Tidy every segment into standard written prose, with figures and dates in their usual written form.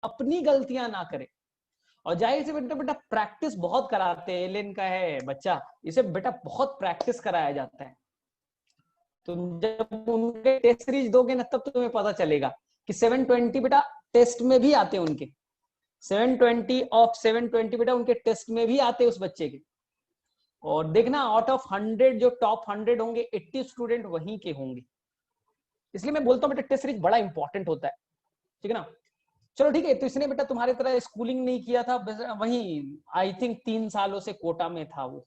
अपनी गलतियां ना करे। और जाहिर से बेटा बेटा प्रैक्टिस बहुत कराते हैं, एलियन का है बच्चा, इसे बेटा बहुत प्रैक्टिस कराया जाता है। तुम जब उनके टेस्ट सीरीज दोगे ना तब तुम्हें पता चलेगा कि 720 बेटा टेस्ट में भी आते हैं उनके, 720 ऑफ 720 बेटा उनके टेस्ट में भी आते हैं उस बच्चे के। और देखना आउट ऑफ 100 जो टॉप 100 होंगे 80 स्टूडेंट वहीं के होंगे। इसलिए मैं बोलता हूँ बेटा टेस्ट सीरीज बड़ा इंपॉर्टेंट होता है, ठीक है ना। चलो ठीक है, तो इसने बेटा तुम्हारी तरह स्कूलिंग नहीं किया था, वहीं आई थिंक 3 सालों से कोटा में था वो,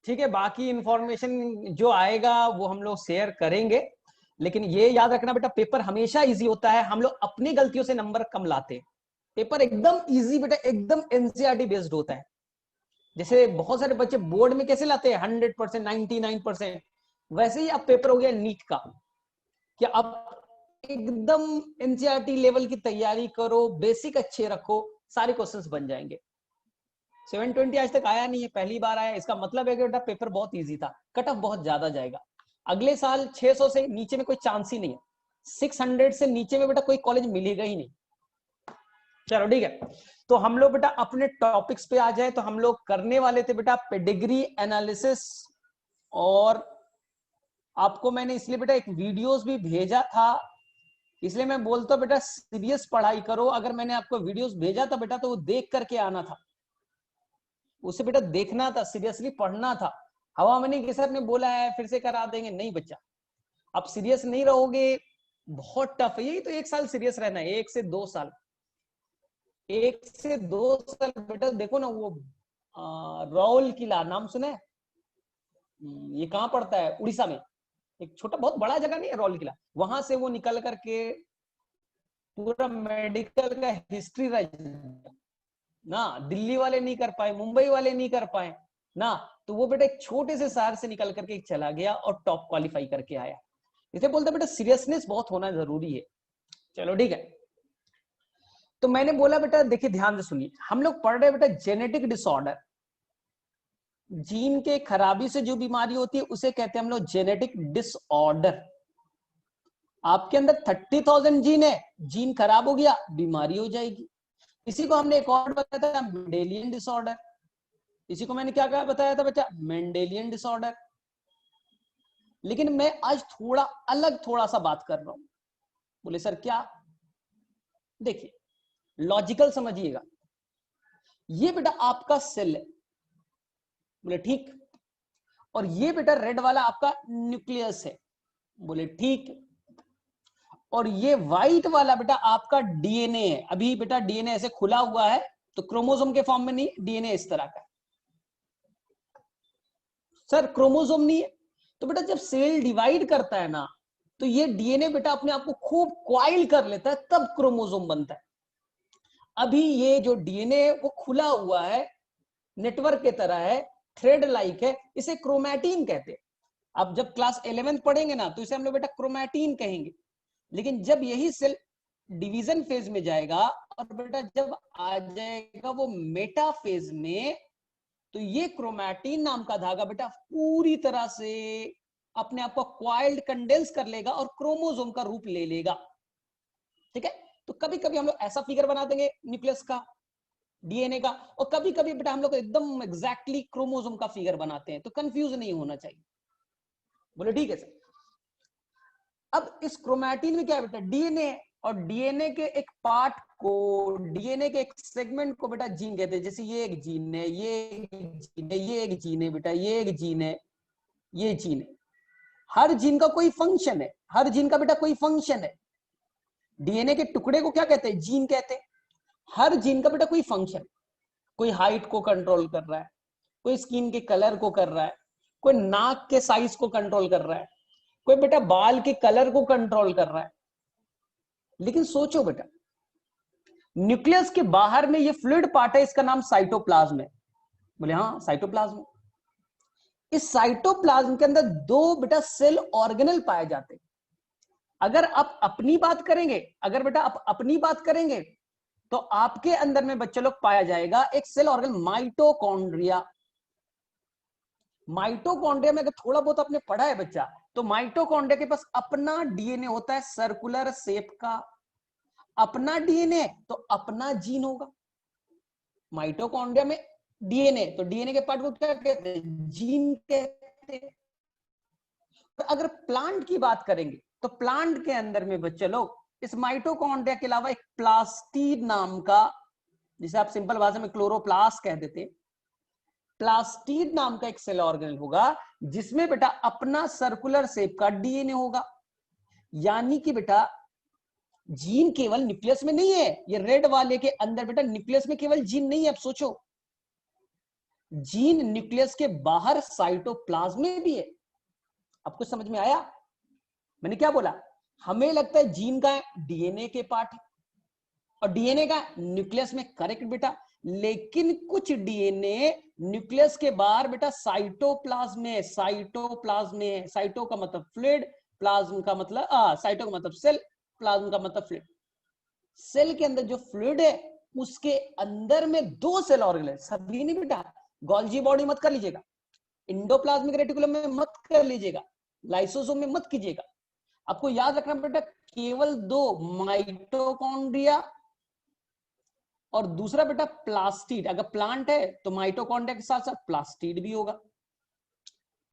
ठीक है। बाकी इंफॉर्मेशन जो आएगा वो हम लोग शेयर करेंगे, लेकिन ये याद रखना बेटा पेपर हमेशा इजी होता है, हम लोग अपनी गलतियों से नंबर कम लाते हैं। पेपर एकदम इजी बेटा, एकदम एनसीईआरटी बेस्ड होता है। जैसे बहुत सारे बच्चे बोर्ड में कैसे लाते हैं 100%, 99%, वैसे ही अब पेपर हो गया नीट का, कि अब एकदम एनसीईआरटी लेवल की तैयारी करो, बेसिक अच्छे रखो, सारे क्वेश्चंस बन जाएंगे। 720 आज तक आया नहीं है, पहली बार आया, इसका मतलब है कि बेटा पेपर बहुत इजी था, कट ऑफ बहुत ज्यादा जाएगा। अगले साल 600 से नीचे में कोई चांस ही नहीं है, 600 से नीचे में बेटा कोई कॉलेज मिलेगा ही नहीं। चलो ठीक है, तो हम लोग बेटा अपने टॉपिक्स पे आ जाए। तो हम लोग करने वाले थे बेटा पेडिग्री एनालिसिस, और आपको मैंने इसलिए बेटा एक वीडियोस भी भेजा था, इसलिए मैं बोलता हूं बेटा सीरियस पढ़ाई करो। अगर मैंने आपको वीडियोस भेजा था बेटा तो वो देख करके आना था, उसे बेटा देखना था, सीरियसली पढ़ना था। हवा में नहीं कि सर ने बोला है फिर से करा देंगे, नहीं बच्चा, आप सीरियस नहीं रहोगे बहुत टफ है। यही तो 1 साल सीरियस रहना है, 1 से 2 साल, 1 से 2 साल बेटा। देखो ना वो राउल किला नाम सुना है? ये कहाँ पड़ता है? उड़ीसा में, एक छोटा बहुत बड़ा जगह नहीं है राउल किला, वहां से वो निकल करके पूरा मेडिकल का हिस्ट्री ना, दिल्ली वाले नहीं कर पाए, मुंबई वाले नहीं कर पाए ना, तो वो बेटा एक छोटे से शहर से निकल करके चला गया और टॉप क्वालिफाई करके आया। इसे बोलते बेटा सीरियसनेस बहुत होना जरूरी है। चलो ठीक है, तो मैंने बोला बेटा देखिए ध्यान से सुनिए, हम लोग पढ़ रहे बेटा जेनेटिक डिसऑर्डर, जीन के खराबी से जो बीमारी होती है उसे कहते हैं हम लोग जेनेटिक डिसऑर्डर। आपके अंदर 30,000 जीन है, जीन खराब हो गया बीमारी हो जाएगी। इसी को हमने एक और बताया था मेंडेलियन डिसऑर्डर, इसी को मैंने क्या क्या बताया था बच्चा, मेंडेलियन डिसऑर्डर। लेकिन मैं आज थोड़ा अलग थोड़ा सा बात कर रहा हूं। बोले सर क्या? देखिए लॉजिकल समझिएगा, ये बेटा आपका सेल है, बोले ठीक, और ये बेटा रेड वाला आपका न्यूक्लियस है, बोले ठीक, और ये व्हाइट वाला बेटा आपका डीएनए है। अभी बेटा डीएनए ऐसे खुला हुआ है तो क्रोमोसोम के फॉर्म में नहीं, डीएनए इस तरह का। सर क्रोमोसोम नहीं है, तो बेटा जब सेल डिवाइड करता है ना तो ये डीएनए बेटा अपने आप को खूब क्वाइल कर लेता है, तब क्रोमोसोम बनता है। अभी ये जो डीएनए है वो खुला हुआ है, नेटवर्क की तरह है, थ्रेड लाइक है, इसे क्रोमैटिन कहते हैं। अब जब क्लास 11 पढ़ेंगे ना तो इसे हम लोग बेटा क्रोमैटिन कहेंगे। लेकिन जब यही सेल डिवीजन फेज में जाएगा और बेटा जब आ जाएगा वो मेटा फेज में, तो ये क्रोमैटिन नाम का धागा बेटा पूरी तरह से अपने आप को क्वाइल्ड कंडेंस कर लेगा और क्रोमोसोम का रूप ले लेगा। ठीक है, तो कभी कभी हम लोग ऐसा फिगर बना देंगे न्यूक्लियस का, डीएनए का, और कभी कभी बेटा हम लोग एकदम एग्जैक्टली क्रोमोसोम का फिगर बनाते हैं, तो कंफ्यूज नहीं होना चाहिए। बोले ठीक है सर। अब इस क्रोमैटिन में क्या है बेटा, डीएनए, और डीएनए के एक पार्ट को, डीएनए के एक सेगमेंट को बेटा जीन कहते हैं। जैसे ये एक जीन है, ये एक जीन है, ये एक जीन है बेटा, ये एक जीन है, ये जीन है। हर जीन का कोई फंक्शन है, हर जीन का बेटा कोई फंक्शन है। डीएनए के टुकड़े को क्या कहते हैं, जीन कहते हैं। हर जीन का बेटा कोई फंक्शन, कोई हाइट को कंट्रोल कर रहा है, कोई स्किन के कलर को कर रहा है, कोई नाक के साइज को कंट्रोल कर रहा है, कोई बेटा बाल के कलर को कंट्रोल कर रहा है। लेकिन सोचो बेटा, न्यूक्लियस के बाहर में ये फ्लूइड पार्ट है, इसका नाम साइटोप्लाज्म है। बोले हाँ साइटोप्लाज्म। इस साइटोप्लाज्म के अंदर दो बेटा सेल ऑर्गेनल पाए जाते हैं। अगर आप अपनी बात करेंगे, अगर बेटा आप अपनी बात करेंगे तो आपके अंदर में बच्चे लोग पाया जाएगा एक सेल ऑर्गन माइटोकॉन्ड्रिया। माइटोकॉन्ड्रिया में अगर थोड़ा बहुत आपने पढ़ा है बच्चा तो माइटोकॉन्ड्रिया के पास अपना डीएनए होता है सर्कुलर शेप का, अपना डीएनए तो अपना जीन होगा। माइटोकॉन्ड्रिया में डीएनए, तो डीएनए के पार्ट को क्या कहते हैं, जीन कहते हैं। तो अगर प्लांट की बात करेंगे तो प्लांट के अंदर में बच्चे लोग इस माइटोकॉन्ड्रिया के अलावा एक प्लास्टिड नाम का, जिसे आप सिंपल भाषा में क्लोरोप्लास्ट कह देते, प्लास्टिड नाम का एक सेल ऑर्गेनल होगा जिसमें बेटा अपना सर्कुलर शेप का डीएनए होगा। यानी कि बेटा जीन केवल न्यूक्लियस में नहीं है, ये रेड वाले के अंदर बेटा न्यूक्लियस में केवल जीन नहीं है। अब सोचो, जीन न्यूक्लियस के बाहर साइटोप्लाज्म में भी है। आपको समझ में आया मैंने क्या बोला? हमें लगता है जीन का डीएनए के पार्ट है और डीएनए का न्यूक्लियस में, करेक्ट बेटा, लेकिन कुछ डीएनए न्यूक्लियस के बाहर बेटा साइटोप्लाज्म में, साइटोप्लाज्म में, साइटो का मतलब फ्लूइड, प्लाज्म का मतलब साइटो का मतलब सेल, प्लाज्म का मतलब फ्लूइड। सेल के अंदर जो फ्लूइड है उसके अंदर में दो सेल ऑर्गेनल, सभी नहीं बेटा, गोल्जी बॉडी मत कर लीजिएगा, इंडोप्लाज्मिक रेटिकुलम में मत कर लीजिएगा, लाइसोसोम में मत कीजिएगा। आपको याद रखना बेटा केवल दो, माइटोकॉन्ड्रिया और दूसरा बेटा प्लास्टिड। अगर प्लांट है तो माइटोकॉन्ड्रिया के साथ साथ प्लास्टिड भी होगा।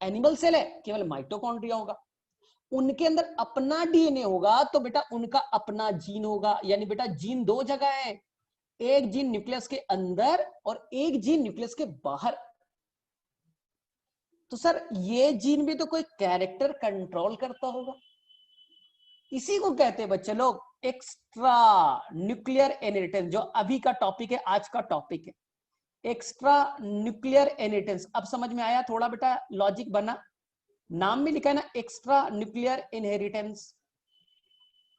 एनिमल सेल है केवल माइटोकॉन्ड्रिया होगा। उनके अंदर अपना डीएनए होगा तो बेटा उनका अपना जीन होगा। यानी बेटा जीन दो जगह है, एक जीन न्यूक्लियस के अंदर और एक जीन न्यूक्लियस के बाहर। तो सर ये जीन भी तो कोई कैरेक्टर कंट्रोल करता होगा, इसी को कहते हैं बच्चे लोग एक्स्ट्रा न्यूक्लियर इनहेरिटेंस, जो अभी का टॉपिक है, आज का टॉपिक है एक्स्ट्रा न्यूक्लियर इनहेरिटेंस। अब समझ में आया थोड़ा बेटा, लॉजिक बना, नाम में लिखा है ना एक्स्ट्रा न्यूक्लियर इनहेरिटेंस।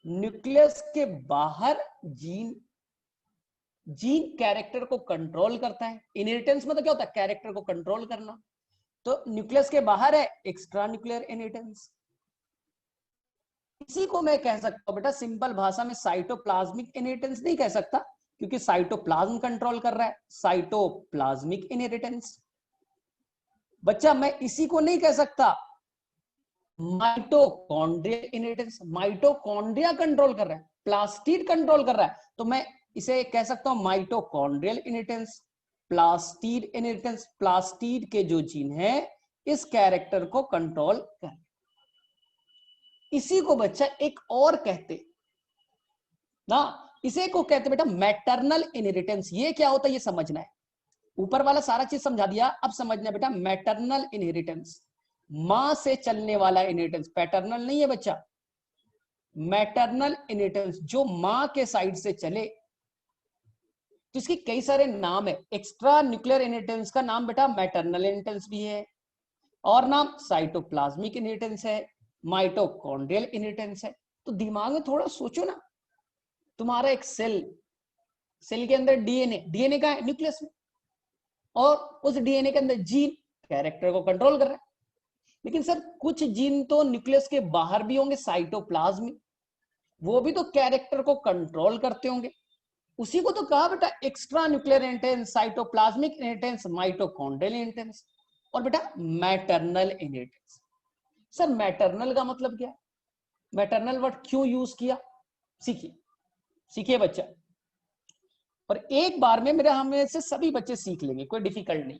न्यूक्लियस के बाहर जीन, जीन कैरेक्टर को कंट्रोल करता है। इनहेरिटेंस मतलब क्या होता है, कैरेक्टर को कंट्रोल करना। तो न्यूक्लियस के बाहर है एक्स्ट्रा न्यूक्लियर इनहेरिटेंस। इसी को मैं कह सकता हूं बेटा सिंपल भाषा में साइटोप्लाज्मिक इनहेरिटेंस नहीं कह सकता, क्योंकि साइटोप्लाज्म कंट्रोल कर रहा है, साइटोप्लाज्मिक इनहेरिटेंस। बच्चा मैं इसी को नहीं कह सकता माइटोकॉन्ड्रियल इनहेरिटेंस, माइटोकॉन्ड्रिया कंट्रोल कर रहा है, प्लास्टिड कंट्रोल कर रहा है, तो मैं इसे कह सकता हूं mitochondrial inheritance, plastid inheritance. Plastid के जो जीन है इस कैरेक्टर को कंट्रोल कर, इसी को बच्चा एक और कहते ना, इसे को कहते बेटा मैटरनल इनहेरिटेंस। ये क्या होता है ये समझना है, ऊपर वाला सारा चीज समझा दिया, अब समझना बेटा मैटरनल इनहेरिटेंस, मां से चलने वाला इनहेरिटेंस, पैटर्नल नहीं है बच्चा, मैटरनल इनहेरिटेंस जो मां के साइड से चले। तो इसके कई सारे नाम है, एक्स्ट्रा न्यूक्लियर इनहेरिटेंस का नाम बेटा मैटरनल इनहेरिटेंस भी है, और नाम साइटोप्लाज्मिक इनहेरिटेंस है, माइटोकॉन्ड्रियल इनहेरिटेंस है। तो दिमाग में थोड़ा सोचो ना, तुम्हारा एक सेल, सेल के अंदर डीएनए, डीएनए का है न्यूक्लियस में, और उस डीएनए के अंदर जीन कैरेक्टर को कंट्रोल कर रहा है। लेकिन सर कुछ जीन तो न्यूक्लियस के बाहर भी होंगे साइटोप्लाज्म में, वो भी तो कैरेक्टर को कंट्रोल करते होंगे। उसी को तो कहा बेटा extra nuclear inheritance, cytoplasmic inheritance, mitochondrial inheritance, और बेटा मैटरनल इनहेरिटेंस। सर मैटरनल का मतलब क्या है, मैटरनल वर्ड क्यों यूज किया, सीखिए, सीखिए बच्चा, और एक बार में मेरे हमें से सभी बच्चे सीख लेंगे, कोई डिफिकल्ट नहीं।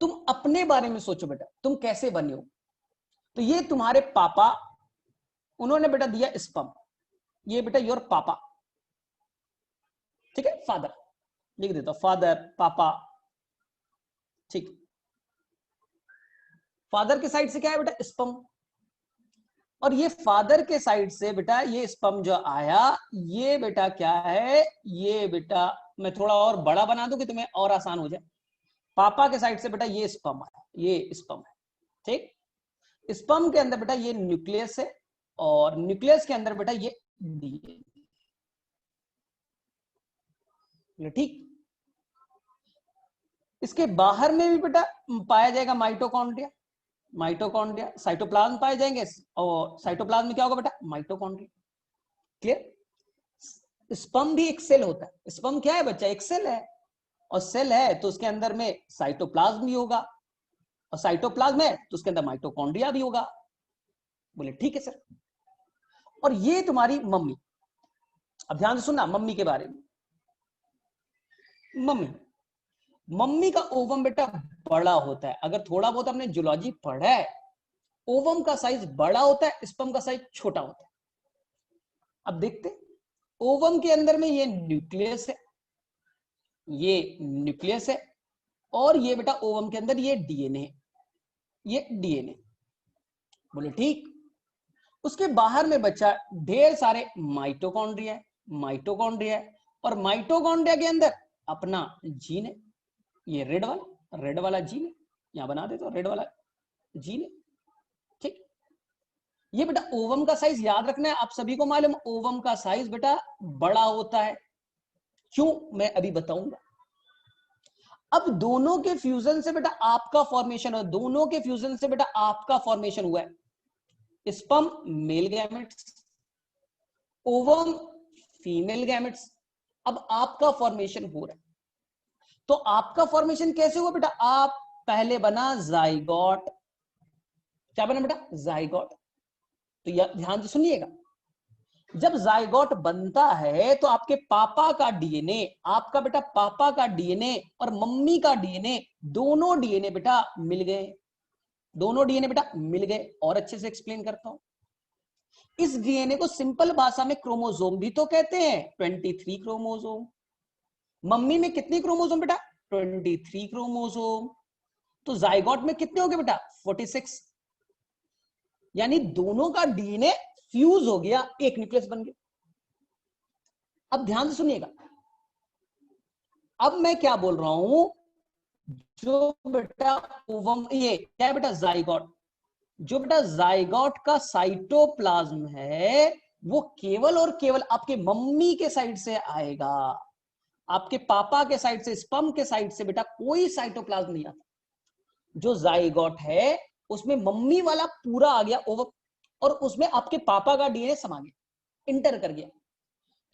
तुम अपने बारे में सोचो बेटा, तुम कैसे बने हो। तो ये तुम्हारे पापा, उन्होंने बेटा दिया स्पर्म, ये बेटा योर पापा, ठीक है, फादर लिख देता हूं, फादर, पापा, ठीक। फादर के साइड से क्या है बेटा स्पर्म, और ये फादर के साइड से बेटा ये स्पर्म जो आया, ये बेटा क्या है, ये बेटा मैं थोड़ा और बड़ा बना दूं कि तुम्हें और आसान हो जाए। पापा के साइड से बेटा ये स्पर्म आया, ये स्पर्म है, ठीक। स्पर्म के अंदर बेटा ये न्यूक्लियस है, और न्यूक्लियस के अंदर बेटा ये डीएनए, ठीक। इसके बाहर में भी बेटा पाया जाएगा माइटोकॉन्ड्रिया, माइटोकॉन्ड्रिया, साइटोप्लाज्म पाए जाएंगे, और साइटोप्लाज्म में क्या होगा बेटा माइटोकॉन्ड्रिया, क्लियर। स्पर्म भी एक सेल होता है, स्पर्म क्या है बच्चा, एक सेल है, और सेल है तो उसके अंदर में साइटोप्लाज्म भी होगा, और साइटोप्लाज्म है तो उसके अंदर माइटोकॉन्ड्रिया भी होगा। बोले ठीक है सर। और ये तुम्हारी मम्मी, अब ध्यान से सुनना मम्मी के बारे में। मम्मी, मम्मी का ओवम बेटा बड़ा होता है। अगर थोड़ा बहुत आपने जूलॉजी पढ़ा है, ओवम का साइज बड़ा होता है, स्पर्म का साइज छोटा होता है। अब देखते, ओवम के अंदर में ये न्यूक्लियस है, ये न्यूक्लियस है, और ये बेटा ओवम के अंदर ये डीएनए, ये डीएनए। बोले ठीक। उसके बाहर में बच्चा ढेर सारे माइटोकॉन्ड्रिया है, माइटोकॉन्ड्रिया है, और माइटोकॉन्ड्रिया के अंदर अपना जीन है, ये रेड वाला जीन है, यहां बना देता हूं, रेड वाला जीन है। ठीक। ये बेटा ओवम का साइज याद रखना है, आप सभी को मालूम ओवम का साइज बेटा बड़ा होता है। क्यों, मैं अभी बताऊंगा। अब दोनों के फ्यूजन से बेटा आपका फॉर्मेशन है, दोनों के फ्यूजन से बेटा आपका फॉर्मेशन हुआ है। Sperm male gametes, ovum female gametes. अब आपका फॉर्मेशन हो रहा है, तो आपका फॉर्मेशन कैसे हुआ बेटा? आप पहले बना जाइगोट। क्या बना बेटा? जाइगोट। तो ध्यान से सुनिएगा, जब जाइगोट बनता है तो आपके पापा का डीएनए, आपका बेटा पापा का डीएनए और मम्मी का डीएनए, दोनों डीएनए बेटा मिल गए, दोनों डीएनए बेटा मिल गए। और अच्छे से एक्सप्लेन करता हूं। इस डीएनए को सिंपल भाषा में क्रोमोसोम भी तो कहते हैं, 23 क्रोमोसोम। मम्मी में कितनी क्रोमोसोम बेटा? 23 क्रोमोसोम। तो जाइगोट में कितने हो गए बेटा? 46। यानी दोनों का डीएनए फ्यूज हो गया, एक न्यूक्लियस बन गया। अब ध्यान से सुनिएगा, अब मैं क्या बोल रहा हूं, जो बेटा ओवम, ये क्या है बेटा? जाइगोट। जो बेटा जाइगोट का साइटोप्लाज्म है वो केवल और केवल आपके मम्मी के साइड से आएगा, आपके पापा के साइड से, स्पर्म के साइड से बेटा कोई साइटोप्लाज्म नहीं आता। जो जाइगोट है उसमें मम्मी वाला पूरा आ गया ओवम, और उसमें आपके पापा का डीएनए समा गया, इंटर कर गया।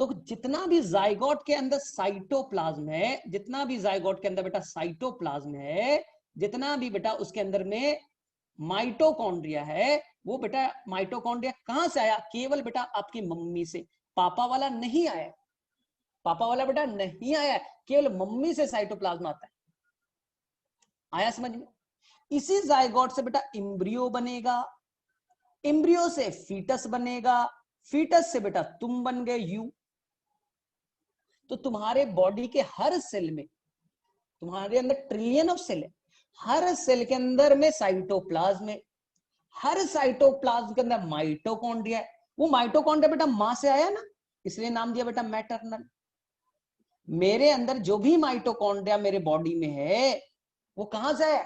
तो जितना भी जाइगोट के अंदर साइटोप्लाज्म है, जितना भी जाइगोट के अंदर बेटा साइटोप्लाज्म है, जितना भी बेटा उसके अंदर में माइटोकॉन्ड्रिया है, वो बेटा माइटोकॉन्ड्रिया कहां से आया? केवल बेटा आपकी मम्मी से, पापा वाला नहीं आया। पापा वाला बेटा नहीं आया, केवल मम्मी से साइटोप्लाज्म आता है। आया समझ में? इसी जाइगोट से बेटा एम्ब्रियो बनेगा, एम्ब्रियो से फीटस बनेगा, फीटस से बेटा तुम बन गए यू। तो तुम्हारे बॉडी के हर सेल में, तुम्हारे अंदर ट्रिलियन ऑफ सेल है, हर सेल के अंदर में साइटोप्लाज्म है, हर साइटोप्लाज्म के अंदर माइटोकॉन्ड्रिया है। वो माइटोकॉन्ड्रिया बेटा मां से आया ना, इसलिए नाम दिया बेटा मैटरनल। मेरे अंदर जो भी माइटोकॉन्ड्रिया मेरे बॉडी में है वो कहां से है?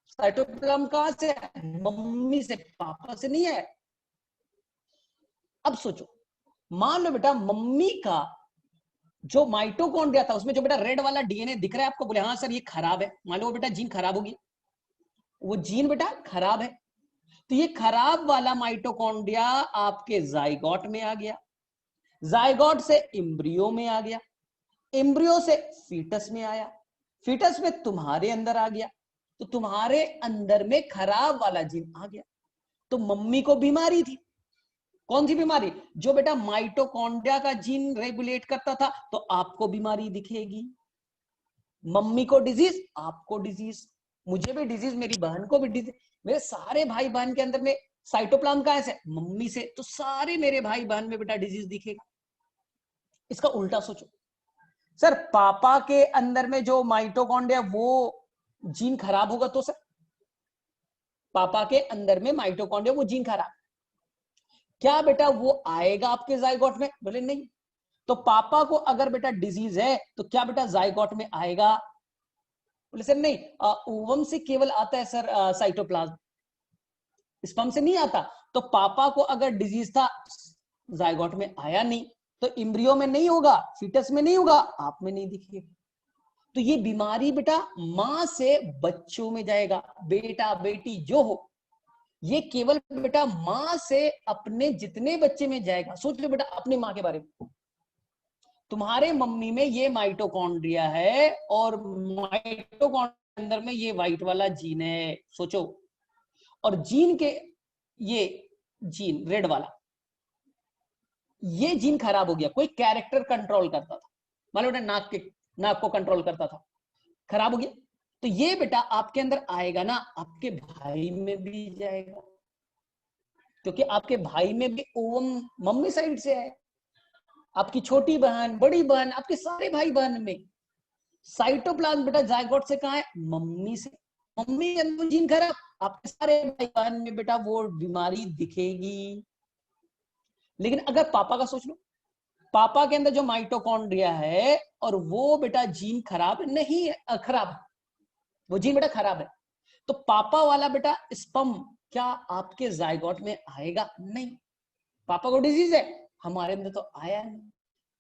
साइटोप्लाज्म कहां से है? मम्मी से, पापा से नहीं है। अब सोचो, मान लो बेटा मम्मी का जो माइटोकॉन्ड्रिया था उसमें जो बेटा रेड वाला डीएनए दिख रहा है आपको, बोले हाँ सर ये खराब है, मान लो बेटा जीन खराब होगी, वो जीन बेटा खराब है, तो ये खराब वाला माइटोकॉन्ड्रिया आपके जाइगोट में आ गया, जाइगोट से एम्ब्रियो में आ गया, एम्ब्रियो से फीटस में आया, फीटस में तुम्हारे अंदर आ गया, तो तुम्हारे अंदर में खराब वाला जीन आ गया। तो मम्मी को बीमारी थी, कौन सी बीमारी? जो बेटा माइटोकॉन्ड्रिया का जीन रेगुलेट करता था, तो आपको बीमारी दिखेगी। मम्मी को डिजीज, आपको डिजीज, मुझे भी डिजीज, मेरी बहन को भी डिजीज, मेरे सारे भाई बहन के अंदर में साइटोप्लाज्म कहां से? मम्मी से, तो सारे मेरे भाई बहन में बेटा डिजीज दिखेगा। इसका उल्टा सोचो, सर पापा के अंदर में जो माइटोकॉन्ड्रिया वो जीन खराब होगा तो सर पापा के अंदर में माइटोकॉन्ड्रिया वो जीन खराब, क्या बेटा वो आएगा आपके जाइगोट में? बोले नहीं। तो पापा को अगर बेटा डिजीज है तो क्या बेटा जाइगोट में आएगा? बोले सर नहीं, ओवम से केवल आता है सर साइटोप्लाज्म, स्पर्म से नहीं आता। तो पापा को अगर डिजीज था, जाइगोट में आया नहीं, तो इम्ब्रियो में नहीं होगा, फीटस में नहीं होगा, आप में नहीं दिखेगा। तो ये बीमारी बेटा मां से बच्चों में जाएगा, बेटा बेटी जो हो, ये केवल बेटा मां से अपने जितने बच्चे में जाएगा। सोच लो बेटा अपनी मां के बारे में, तुम्हारे मम्मी में ये माइटोकॉन्ड्रिया है, और माइटोकॉन्ड्रिया अंदर में ये व्हाइट वाला जीन है, सोचो, और जीन के ये जीन रेड वाला, ये जीन खराब हो गया, कोई कैरेक्टर कंट्रोल करता था, मान लो नाक को कंट्रोल करता था, खराब हो गया, तो ये बेटा आपके अंदर आएगा ना, आपके भाई में भी जाएगा, क्योंकि आपके भाई में भी ओवम मम्मी साइड से है, आपकी छोटी बहन, बड़ी बहन, आपके सारे भाई बहन में साइटोप्लाज्म बेटा जायगोट से कहां है, मम्मी से। मम्मी के अंदर जीन खराब, आपके सारे भाई बहन में बेटा वो बीमारी दिखेगी। लेकिन अगर पापा का सोच लो, पापा के अंदर जो माइटोकॉन्ड्रिया है और वो बेटा जीन खराब नहीं है, खराब है, वो जीन बेटा खराब है, तो पापा वाला बेटा स्पर्म क्या आपके जायगोट में आएगा? नहीं। पापा को डिजीज है, हमारे अंदर तो आया नहीं।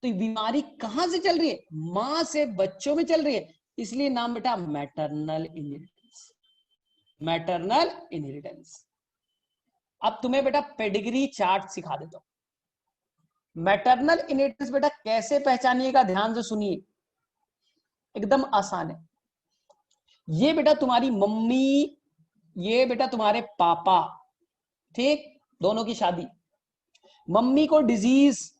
तो ये बीमारी कहां से चल रही है? मां से बच्चों में चल रही है, इसलिए नाम बेटा मैटरनल इनहेरिटेंस। Maternal inheritance. अब तुम्हें बेटा पेडिग्री चार्ट सिखा देता हूं। मैटरनल इनहेरिटेंस बेटा कैसे पहचानिएगा, ध्यान से सुनिए, एकदम आसान है। ये बेटा तुम्हारी मम्मी, ये बेटा तुम्हारे पापा, ठीक, दोनों की शादी, मम्मी को डिजीज,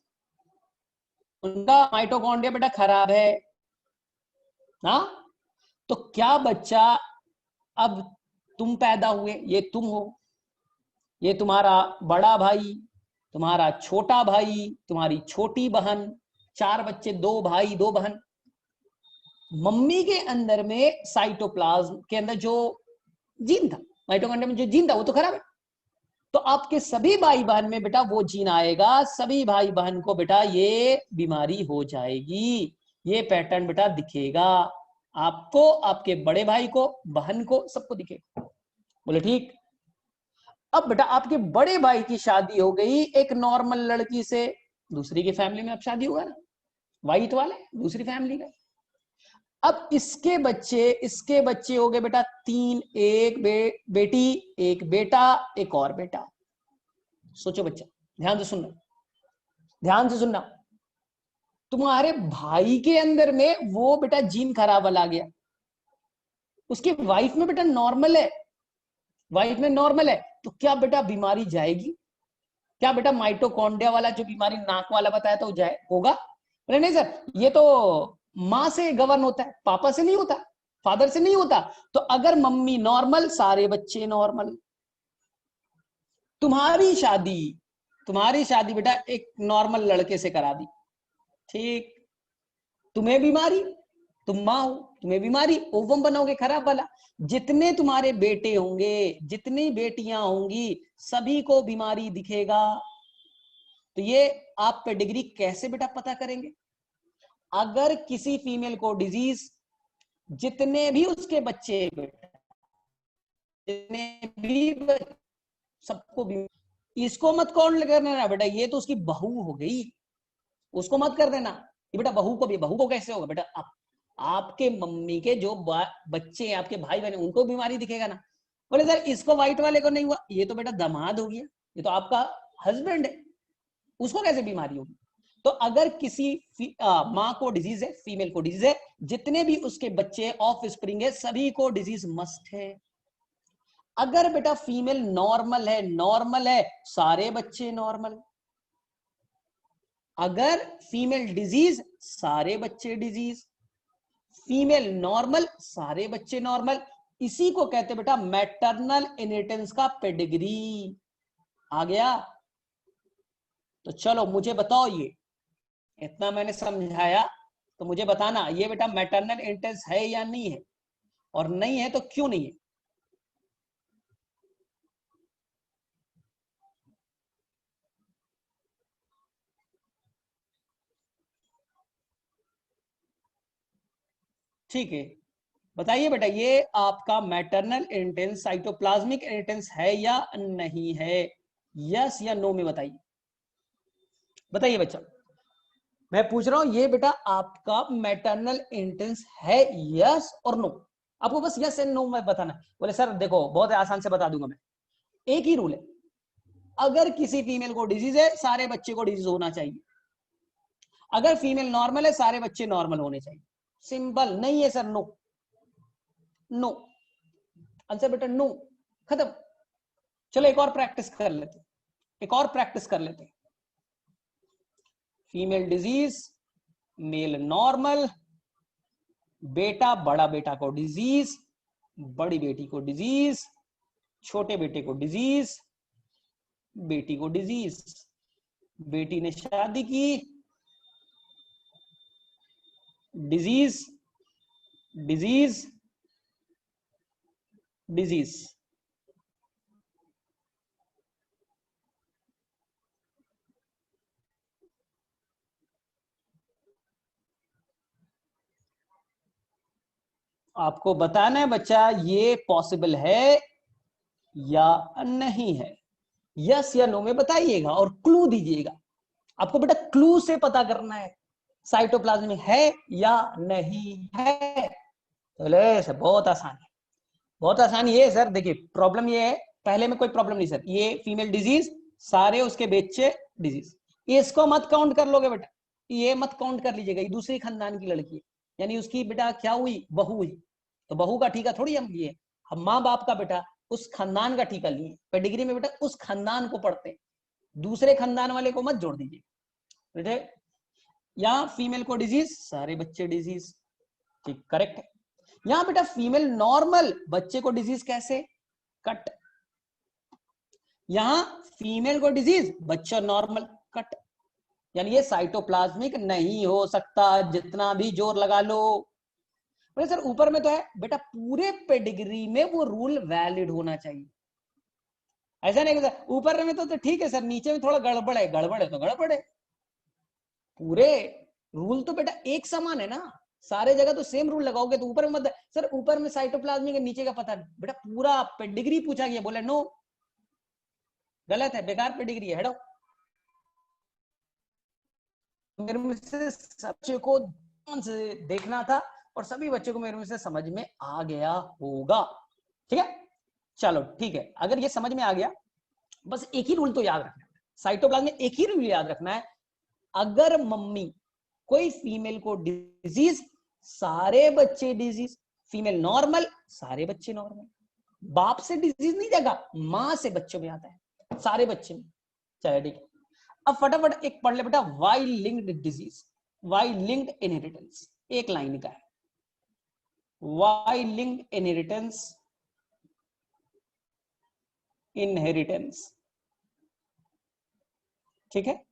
उनका माइटोकॉन्ड्रिया बेटा खराब है ना, तो क्या बच्चा, अब तुम पैदा हुए, ये तुम हो, ये तुम्हारा बड़ा भाई, तुम्हारा छोटा भाई, तुम्हारी छोटी बहन, 4 बच्चे, 2 भाई 2 बहन। मम्मी के अंदर में साइटोप्लाज्म के अंदर जो जीन था, माइटोकॉन्ड्रिया में जो जीन था वो तो खराब है, तो आपके सभी भाई बहन में बेटा वो जीन आएगा, सभी भाई बहन को बेटा ये बीमारी हो जाएगी, ये पैटर्न बेटा दिखेगा आपको, आपके बड़े भाई को, बहन को, सबको दिखेगा। बोले ठीक। अब बेटा आपके बड़े भाई की शादी हो गई एक नॉर्मल लड़की से, दूसरी की फैमिली में अब शादी हुआ ना, वाइट वाले, दूसरी फैमिली का। अब इसके बच्चे हो गए बेटा 3, एक बेटी, एक बेटा, एक और बेटा। सोचो बच्चा, ध्यान से सुनना, ध्यान से सुनना, तुम्हारे भाई के अंदर में वो बेटा जीन खराब वाला आ गया, उसकी वाइफ में बेटा नॉर्मल है, वाइफ में नॉर्मल है, तो क्या बेटा बीमारी जाएगी? क्या बेटा माइटोकॉन्ड्रिया वाला जो बीमारी नाक वाला बताया था वो जाए होगा? बोले नहीं सर, ये तो मां से गवर्न होता है, पापा से नहीं होता, फादर से नहीं होता। तो अगर मम्मी नॉर्मल, सारे बच्चे नॉर्मल। तुम्हारी शादी बेटा एक नॉर्मल लड़के से करा दी, ठीक, तुम्हें बीमारी, तुम मां हो, तुम्हें बीमारी, ओवम बनाओगे खराब वाला, जितने तुम्हारे बेटे होंगे, जितनी बेटियां होंगी, सभी को बीमारी दिखेगा। तो ये आप पेडिग्री कैसे बेटा पता करेंगे? अगर किसी फीमेल को डिजीज, जितने भी उसके बच्चे बेटा, जितने भी, सबको भी, इसको मत कौन करना बेटा, ये तो उसकी बहू हो गई, उसको मत कर देना। ये बेटा बहू को भी, बहू को कैसे होगा बेटा? आपके मम्मी के जो बच्चे हैं, आपके भाई बहन, उनको बीमारी दिखेगा ना। बोले सर इसको व्हाइट वाले को नहीं हुआ, ये तो बेटा दामाद हो गया, ये तो आपका हस्बैंड है, उसको कैसे बीमारी होगी? तो अगर किसी माँ को डिजीज है, फीमेल को डिजीज है, जितने भी उसके बच्चे ऑफ स्प्रिंग है, सभी को डिजीज मस्ट है। अगर बेटा फीमेल नॉर्मल है, सारे बच्चे नॉर्मल। अगर फीमेल डिजीज, सारे बच्चे डिजीज। फीमेल नॉर्मल, सारे बच्चे नॉर्मल। इसी को कहते बेटा मैटरनल इनहेरिटेंस का पेडिग्री। आ गया? तो चलो मुझे बताओ, ये इतना मैंने समझाया, तो मुझे बताना ये बेटा मैटरनल इनहेरिटेंस है या नहीं है, और नहीं है तो क्यों नहीं है? ठीक है, बताइए बेटा, ये आपका मैटरनल इनहेरिटेंस साइटोप्लाज्मिक इनहेरिटेंस है या नहीं है? यस या नो में बताइए, बताइए बच्चा। मैं पूछ रहा हूं ये बेटा आपका मैटरनल इनहेरिटेंस है, यस और नो? आपको बस यस एंड नो में बताना। बोले सर देखो बहुत आसान से बता दूंगा मैं, एक ही रूल है, अगर किसी फीमेल को डिजीज है, सारे बच्चे को डिजीज होना चाहिए। अगर फीमेल नॉर्मल है, सारे बच्चे नॉर्मल होने चाहिए। सिंपल। नहीं है सर, नो। नो, आंसर बेटा नो, खत्म। चलो एक और प्रैक्टिस कर लेते, एक और प्रैक्टिस कर लेते। फीमेल डिजीज, मेल नॉर्मल, बेटा बड़ा बेटा को डिजीज, बड़ी बेटी को डिजीज, छोटे बेटे को डिजीज, बेटी को डिजीज, बेटी ने शादी की, डिजीज डिजीज डिजीज। आपको बताना है बच्चा ये पॉसिबल है या नहीं है, यस या नो में बताइएगा और क्लू दीजिएगा। आपको बेटा क्लू से पता करना है साइटोप्लाज्म में है या नहीं है। चले सर, बहुत आसान है, बहुत आसान ये है सर। देखिए प्रॉब्लम ये है, पहले में कोई प्रॉब्लम नहीं सर, ये फीमेल डिजीज, सारे उसके बच्चे डिजीज, इसको मत काउंट कर लोगे बेटा, ये मत काउंट कर लीजिएगा, ये दूसरे खानदान की लड़की है, यानी उसकी बेटा क्या हुई, बहू हुई, तो बहू का ठीका थोड़ी हम लिए, हम माँ बाप का बेटा उस खानदान का ठीका लिए, पेडिग्री में बेटा उस खानदान को पढ़ते हैं, दूसरे खानदान वाले को मत जोड़ दीजिए बेटे। यहाँ फीमेल को डिजीज, सारे बच्चे डिजीज, ठीक करेक्ट है। यहाँ बेटा फीमेल नॉर्मल, बच्चे को डिजीज कैसे, कट। यहां फीमेल को डिजीज, बच्चा नॉर्मल, कट। यानी ये साइटोप्लाज्मिक नहीं हो सकता, जितना भी जोर लगा लो। बोले सर ऊपर में तो है बेटा, पूरे पेडिग्री में वो रूल वैलिड होना चाहिए, ऐसा नहीं कि ऊपर में तो ठीक है सर, नीचे में थोड़ा गड़बड़ है, गड़बड़ है तो गड़बड़ है, पूरे रूल तो बेटा एक समान है ना, सारे जगह तो सेम रूल लगाओगे तो ऊपर में मत। सर ऊपर में साइटोप्लाज्मिक नीचे का पता नहीं, बेटा पूरा पेडिग्री पूछा गया, बोले नो, गलत है, बेकार पेडिग्री है, हटो। मेरे में से बच्चे को ध्यान से देखना था और सभी बच्चों को मेरे में से समझ में आ गया होगा, ठीक है। चलो ठीक है, अगर ये समझ में आ गया, बस एक ही रूल तो याद रखना है साइटोप्लाज्म में, एक ही रूल याद रखना है, अगर मम्मी कोई फीमेल को डिजीज, सारे बच्चे डिजीज, फीमेल नॉर्मल, सारे बच्चे नॉर्मल, बाप से डिजीज नहीं जाएगा, मां से बच्चों में आता है, सारे बच्चे में। चलो ठीक है, अब फटाफट एक पढ़ ले बेटा, Y linked disease, Y linked inheritance, एक लाइन का है, वाई लिंक्ड इनहेरिटेंस, इनहेरिटेंस, ठीक है,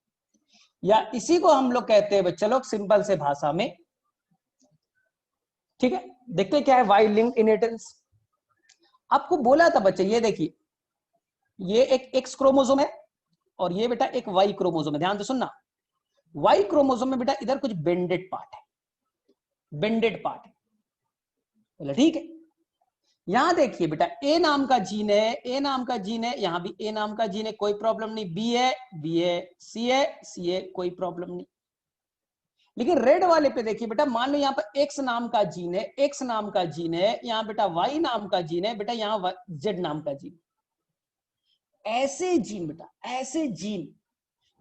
या इसी को हम लोग कहते हैं बच्चे लोग सिंपल से भाषा में, ठीक है। देखते क्या है वाई लिंक्ड इनहेरिटेंस, आपको बोला था बच्चे, ये देखिए ये एक एक्स क्रोमोसोम है और ये बेटा एक वाई क्रोमोसोम है, ध्यान से सुनना, वाई क्रोमोसोम में बेटा इधर कुछ बेंडेड पार्ट है, बेंडेड पार्ट है, बोला ठीक है। यहां देखिए बेटा ए नाम का जीन है, ए नाम का जीन है, यहां भी ए नाम का जीन है, कोई प्रॉब्लम नहीं, बी है, बी है, सी है, सी है, कोई प्रॉब्लम नहीं। लेकिन रेड वाले पे देखिए बेटा, मान लो यहाँ पर एक्स नाम का जीन है, एक्स नाम का जीन है, यहाँ बेटा वाई नाम का जीन है, बेटा यहाँ जेड नाम का जीन, ऐसे जीन बेटा, ऐसे जीन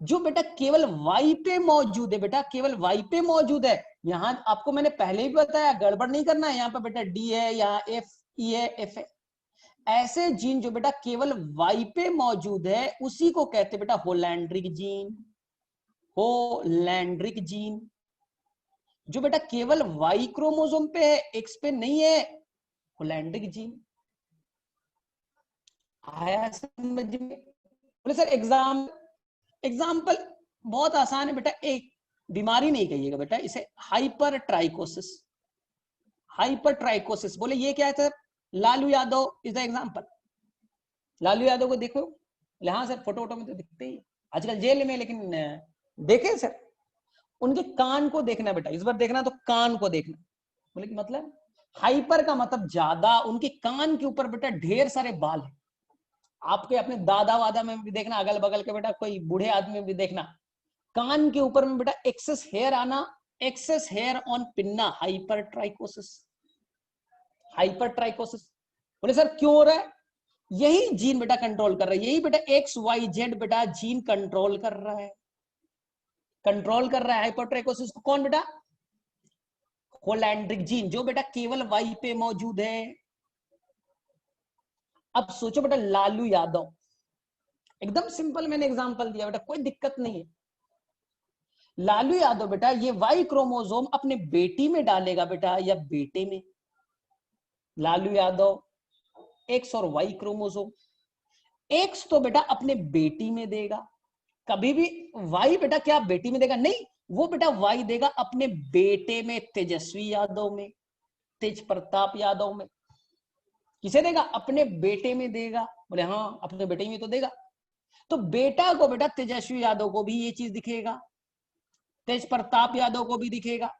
जो बेटा केवल वाई पे मौजूद है, बेटा केवल वाई पे मौजूद है। यहां आपको मैंने पहले ही बताया, गड़बड़ नहीं करना है, यहाँ पे बेटा डी है, यहाँ एफ ई है, एफ है, ऐसे जीन जो बेटा केवल वाई पे मौजूद है उसी को कहते बेटा होलैंड्रिक जीन, होलैंड्रिक जीन, जो बेटा केवल वाई क्रोमोसोम पे है, एक्स पे नहीं है, होलैंड्रिक जीन। आया समझ में? बोले सर एग्जाम्पल बहुत आसान है बेटा, एक बीमारी नहीं कहिएगा बेटा इसे, हाइपर ट्राइकोसिस, हाइपर ट्राइकोसिस, बोले ये क्या है sir, Lalu Yadav is the example, Lalu Yadav को देखो, हाँ सर फोटो वोटो में तो दिखते ही आजकल जेल में, लेकिन देखे सर, उनके कान को देखना बेटा, इस बार देखना तो कान को देखना, बोले कि मतलब हाइपर का मतलब ज्यादा, उनके कान के ऊपर बेटा ढेर सारे बाल है, आपके अपने दादा वादा में भी देखना, अगल बगल के बेटा कोई बूढ़े आदमी में भी देखना, कान के ऊपर में बेटा एक्सेस हेयर आना, excess hair on pinna, hypertrichosis, hypertrichosis. बोले सर क्यों हो रहा है, यही जीन बेटा कंट्रोल कर रहा है, यही बेटा एक्स वाई जेड बेटा जीन कंट्रोल कर रहा है, कंट्रोल कर रहा है हाइपर ट्राइकोसिस को, कौन बेटा, होलैंड्रिक जीन, जो बेटा केवल वाई पे मौजूद है, अब सोचो बेटा लालू यादव, एकदम सिंपल मैंने एग्जांपल दिया बेटा, कोई दिक्कत नहीं है। लालू यादव बेटा ये वाई क्रोमोसोम अपने बेटी में डालेगा बेटा या बेटे में? लालू यादव एक्स और वाई क्रोमोसोम, एक्स तो बेटा अपने बेटी में देगा, कभी भी वाई बेटा क्या बेटी में देगा? नहीं, वो बेटा वाई देगा अपने बेटे में, तेजस्वी यादव में, तेज प्रताप यादव में। किसे देगा? अपने बेटे में देगा। बोले हाँ अपने बेटे में तो देगा, तो बेटा को बेटा तेजस्वी यादव को भी ये चीज दिखेगा, तेज प्रताप यादव को भी दिखेगा।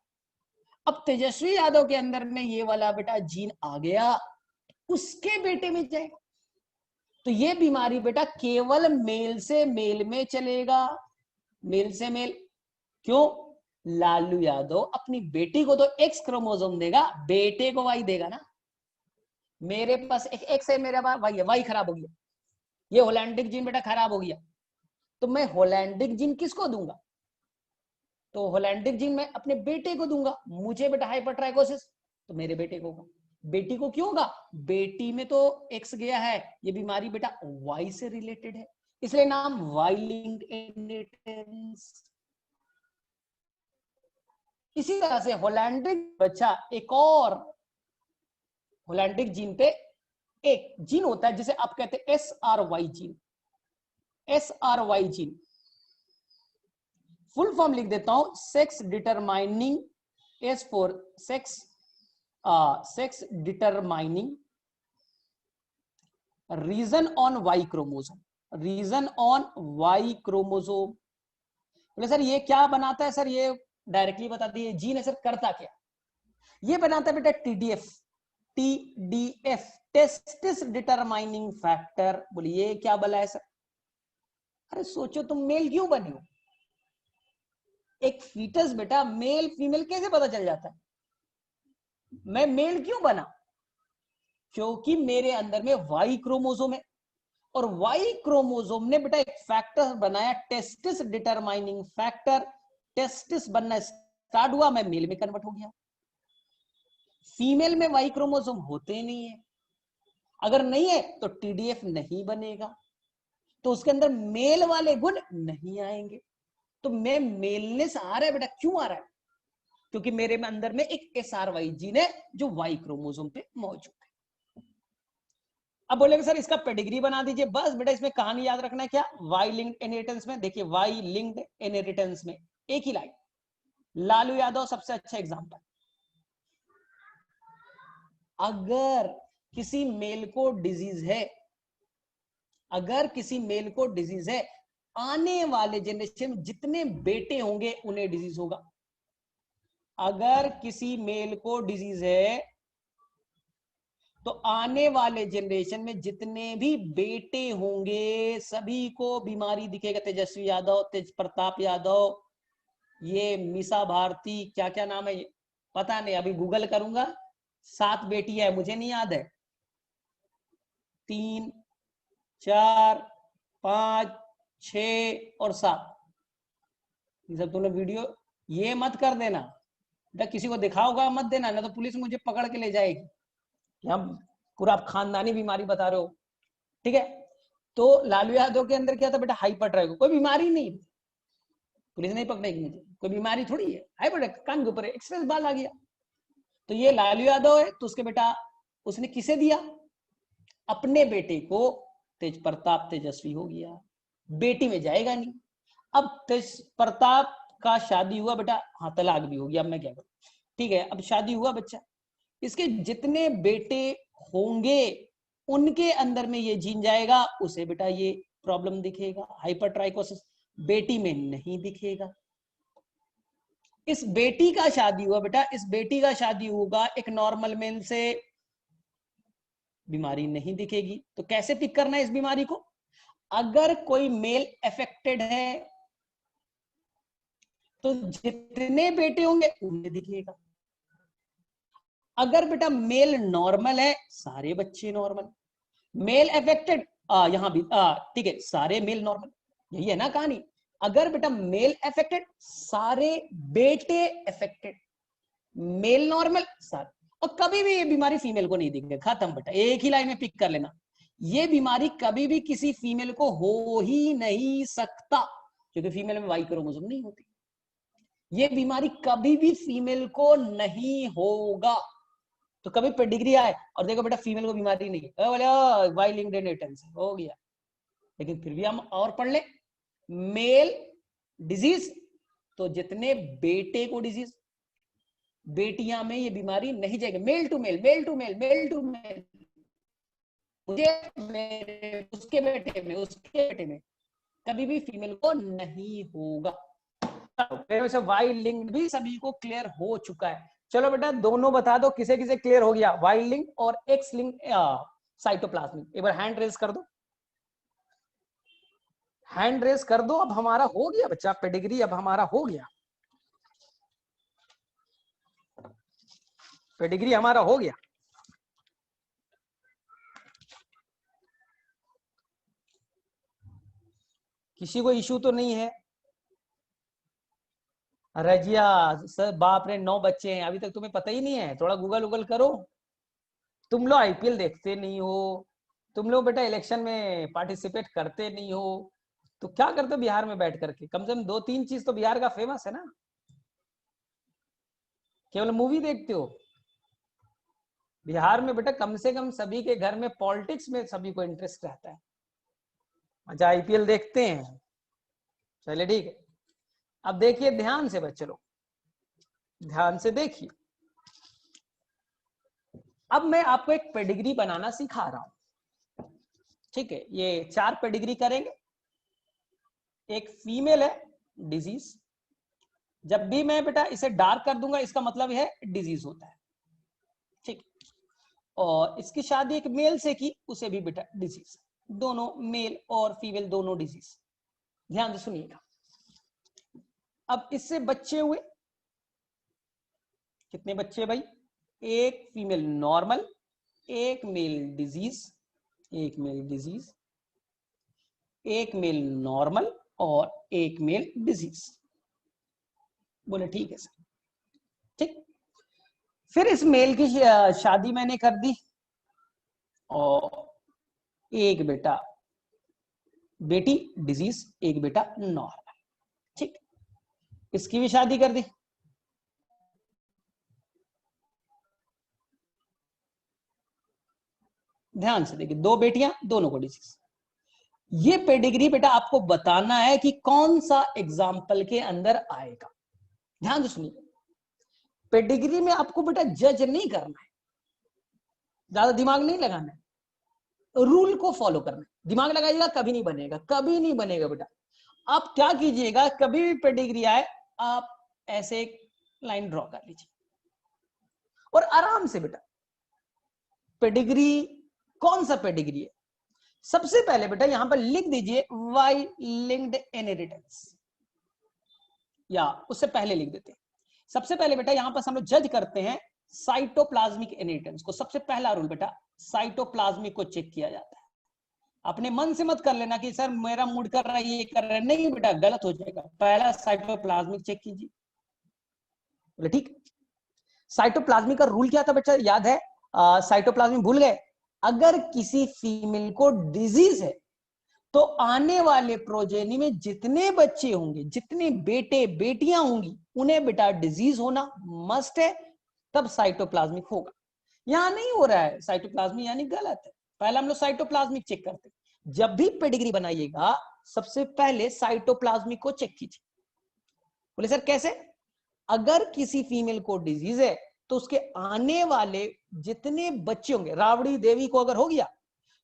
अब तेजस्वी यादव के अंदर में ये वाला बेटा जीन आ गया, उसके बेटे में जाएगा। तो ये बीमारी बेटा केवल मेल से मेल में चलेगा, मेल से मेल। क्यों? लालू यादव अपनी बेटी को तो एक्स क्रोमोसोम देगा, बेटे को वाई देगा ना। मेरे पास एक एक्स है, मेरा वाई है, वाई खराब हो गया, ये होलैंडिक जीन बेटा खराब हो गया, तो मैं होलैंडिक जीन किसको दूंगा? तो होलैंडिक जीन मैं अपने बेटे को दूंगा। मुझे बेटा हाइपरट्राइकोसिस, तो मेरे बेटे को होगा। बेटी को क्यों होगा? बेटी में तो एक्स गया है, ये बीमारी बेटा वाई से रिलेटेड है, इसलिए नाम वाई लिंक्ड इनहेरिटेंस। इसी तरह से होलैंडिक बच्चा एक और होलैंडिक जीन पे एक जीन होता है जिसे आप कहते हैं SRY gene. SRY gene full form लिख देता हूं, sex determining, S for sex, sex determining region on Y chromosome, region on Y chromosome. बोले सर ये क्या बनाता है? सर ये डायरेक्टली बता दिए, जीन है सर, करता क्या? ये बनाता है बेटा TDF, TDF testis determining factor. बोलिए क्या बला है सर? अरे सोचो तुम मेल क्यों बने हो? एक फीटस बेटा मेल फीमेल कैसे पता चल जाता है? मैं मेल क्यों बना? क्योंकि मेरे अंदर में वाई क्रोमोसोम है, और वाई क्रोमोसोम ने बेटा एक फैक्टर बनाया, टेस्टिस डिटरमाइनिंग फैक्टर। टेस्टिस बनना स्टार्ट हुआ, मैं मेल में कन्वर्ट हो गया। फीमेल में वाई क्रोमोसोम होते नहीं है, अगर नहीं है तो TDF नहीं बनेगा, तो उसके अंदर मेल वाले गुण नहीं आएंगे। तो मैं मेलनेस आ रहा है बेटा, क्यों आ रहा है? क्योंकि मेरे में अंदर में एक SRY जीन है जो वाई क्रोमोसोम पे मौजूद है। अब बोलेंगे सर इसका पेडिग्री बना दीजिए। बस बेटा इसमें कहानी याद रखना है क्या? वाई लिंक्ड इनहेरिटेंस में देखिए, वाई लिंक्ड इनहेरिटेंस में एक ही लाइन, लालू यादव सबसे अच्छा एग्जांपल। अगर किसी मेल को डिजीज है, अगर किसी मेल को डिजीज है, आने वाले जनरेशन में जितने बेटे होंगे उन्हें डिजीज होगा। अगर किसी मेल को डिजीज है तो आने वाले जनरेशन में जितने भी बेटे होंगे सभी को बीमारी दिखेगा। तेजस्वी यादव, तेज प्रताप यादव, ये मीसा भारती, क्या क्या नाम है ये पता नहीं, अभी गूगल करूंगा। 7 बेटी है, मुझे नहीं याद है, 3, 4, 5, 6 और 7। ये सब तुमने वीडियो ये मत कर देना बेटा, किसी को दिखाओगा मत देना, ना तो पुलिस मुझे पकड़ के ले जाएगी। हम पूरा आप खानदानी बीमारी बता रहे हो, ठीक है? तो लालू यादव के अंदर क्या था बेटा? हाइपरट्राइको, कोई बीमारी नहीं, पुलिस नहीं पकड़ेगी मुझे, कोई बीमारी थोड़ी है। हाइपरट्राइको कान के ऊपर एक्सप्रेस बाल आ गया, तो ये लालू यादव है, तो उसके बेटा उसने किसे दिया? अपने बेटे को। तेज प्रताप तेजस्वी हो गया, बेटी में जाएगा नहीं। अब तेज प्रताप का शादी हुआ बेटा, हाँ तलाक भी हो गया, अब मैं क्या करूं? ठीक है, अब शादी हुआ बच्चा, इसके जितने बेटे होंगे उनके अंदर में ये जीन जाएगा, उसे बेटा ये प्रॉब्लम दिखेगा, हाइपरट्राइकोसिस। बेटी में नहीं दिखेगा। इस बेटी का शादी हुआ बेटा, इस बेटी का शादी होगा एक नॉर्मल मेल से, बीमारी नहीं दिखेगी। तो कैसे पिक करना है इस बीमारी को? अगर कोई मेल अफेक्टेड है तो जितने बेटे होंगे उन्हें दिखेगा। अगर बेटा मेल नॉर्मल है, सारे बच्चे नॉर्मल। मेल अफेक्टेड, यहां भी ठीक है, सारे मेल नॉर्मल, यही है ना कहानी। अगर बेटा मेल अफेक्टेड, सारे बेटे अफेक्टेड, मेल नॉर्मल सारे। और कभी भी ये बीमारी फीमेल को नहीं दिखेगी, खत्म बेटा, एक ही लाइन में पिक कर लेना। ये बीमारी कभी भी किसी फीमेल को हो ही नहीं सकता, क्योंकि फीमेल में वाई क्रोमोसोम नहीं होती। ये बीमारी कभी भी फीमेल को नहीं होगा। तो कभी पेडिग्री आए और देखो बेटा फीमेल को बीमारी नहीं है, बोले वाई लिंक्ड इनहेरिटेंस हो गया, लेकिन फिर भी हम और पढ़ ले मेल डिजीज, तो जितने बेटे को डिजीज, बेटियां में ये बीमारी नहीं जाएगी। Male to male, male to male, male to male, मुझे मेरे उसके बेटे में, उसके बेटे में कभी भी फीमेल को नहीं होगा। वैसे वाई लिंक्ड भी सभी को क्लियर हो चुका है। चलो बेटा दोनों बता दो किसे किसे क्लियर हो गया, वाई लिंक और एक्स लिंक साइटोप्लाज्मिक। एक बार हैंड रेज कर दो, हैंड रेज कर दो। अब हमारा हो गया बच्चा पेडिग्री, अब हमारा हो गया पेडिग्री, हमारा हो गया। किसी को इशू तो नहीं है? रजिया सर बाप रे 9 बच्चे हैं, अभी तक तुम्हें पता ही नहीं है? थोड़ा गूगल वूगल करो। तुम लोग आईपीएल देखते नहीं हो, तुम लोग बेटा इलेक्शन में पार्टिसिपेट करते नहीं हो, तो क्या करते हो बिहार में बैठ करके? कम से कम 2-3 चीज तो बिहार का फेमस है ना, केवल मूवी देखते हो? बिहार में बेटा कम से कम सभी के घर में पॉलिटिक्स में सभी को इंटरेस्ट रहता है। अच्छा आईपीएल देखते हैं, चलिए ठीक है। अब देखिए ध्यान से बच्चे लोग, ध्यान से देखिए। अब मैं आपको एक पेडिग्री बनाना सिखा रहा हूं, ठीक है? ये 4 पेडिग्री करेंगे। एक फीमेल है डिजीज, जब भी मैं बेटा इसे डार्क कर दूंगा इसका मतलब है डिजीज होता है, ठीक। और इसकी शादी एक मेल से की, उसे भी बेटा डिजीज, दोनों मेल और फीमेल दोनों डिजीज। ध्यान से सुनिएगा। अब इससे बच्चे हुए कितने बच्चे भाई? एक फीमेल नॉर्मल, एक मेल डिजीज, एक मेल डिजीज, एक मेल नॉर्मल और एक मेल डिजीज। बोले ठीक है सर, ठीक। फिर इस मेल की शादी मैंने कर दी और एक बेटा बेटी डिजीज, एक बेटा नॉर्मल, ठीक। इसकी भी शादी कर दी। ध्यान से देखिए, 2 बेटियां, दोनों को डिजीज। ये पेडिग्री बेटा आपको बताना है कि कौन सा एग्जाम्पल के अंदर आएगा। ध्यान से सुनिए, पेडिग्री में आपको बेटा जज नहीं करना है, ज्यादा दिमाग नहीं लगाना है, रूल को फॉलो करना है। दिमाग लगाइएगा कभी नहीं बनेगा, कभी नहीं बनेगा बेटा। आप क्या कीजिएगा, कभी भी पेडिग्री आए आप ऐसे एक लाइन ड्रॉ कर लीजिए और आराम से बेटा पेडिग्री, कौन सा पेडिग्री है, सबसे पहले बेटा यहां पर लिख दीजिए वाई लिंक्ड इनहेरिटेंस, या उससे पहले लिख देते हैं। सबसे पहले बेटा यहां पर हम लोग जज करते हैं साइटोप्लाज्मिक इनहेरिटेंस को। सबसे पहला रूल बेटा साइटोप्लाज्मिक को चेक किया जाता है। अपने मन से मत कर लेना कि सर मेरा मूड कर रहा है ये कर रहा है, नहीं बेटा गलत हो जाएगा। पहला साइटोप्लाज्मिक चेक कीजिए, बोले ठीक। साइटोप्लाज्मिक का रूल क्या था बेटा, याद है? साइटोप्लाज्मिक भूल गए? अगर किसी फीमेल को डिजीज है तो आने वाले प्रोजेनी में जितने बच्चे होंगे, जितने बेटे बेटियां होंगी, उन्हें बेटा डिजीज होना मस्ट है, तब साइटोप्लाज्मिक होगा। यहां नहीं हो रहा है साइटोप्लाज्मिक, यानी गलत है। पहले हम लोग साइटोप्लाज्मिक चेक करते हैं। जब भी पेडिग्री बनाइएगा सबसे पहले साइटोप्लाज्मिक को चेक कीजिए। बोले सर कैसे? अगर किसी फीमेल को डिजीज है तो उसके आने वाले जितने बच्चे होंगे, राबड़ी देवी को अगर हो गया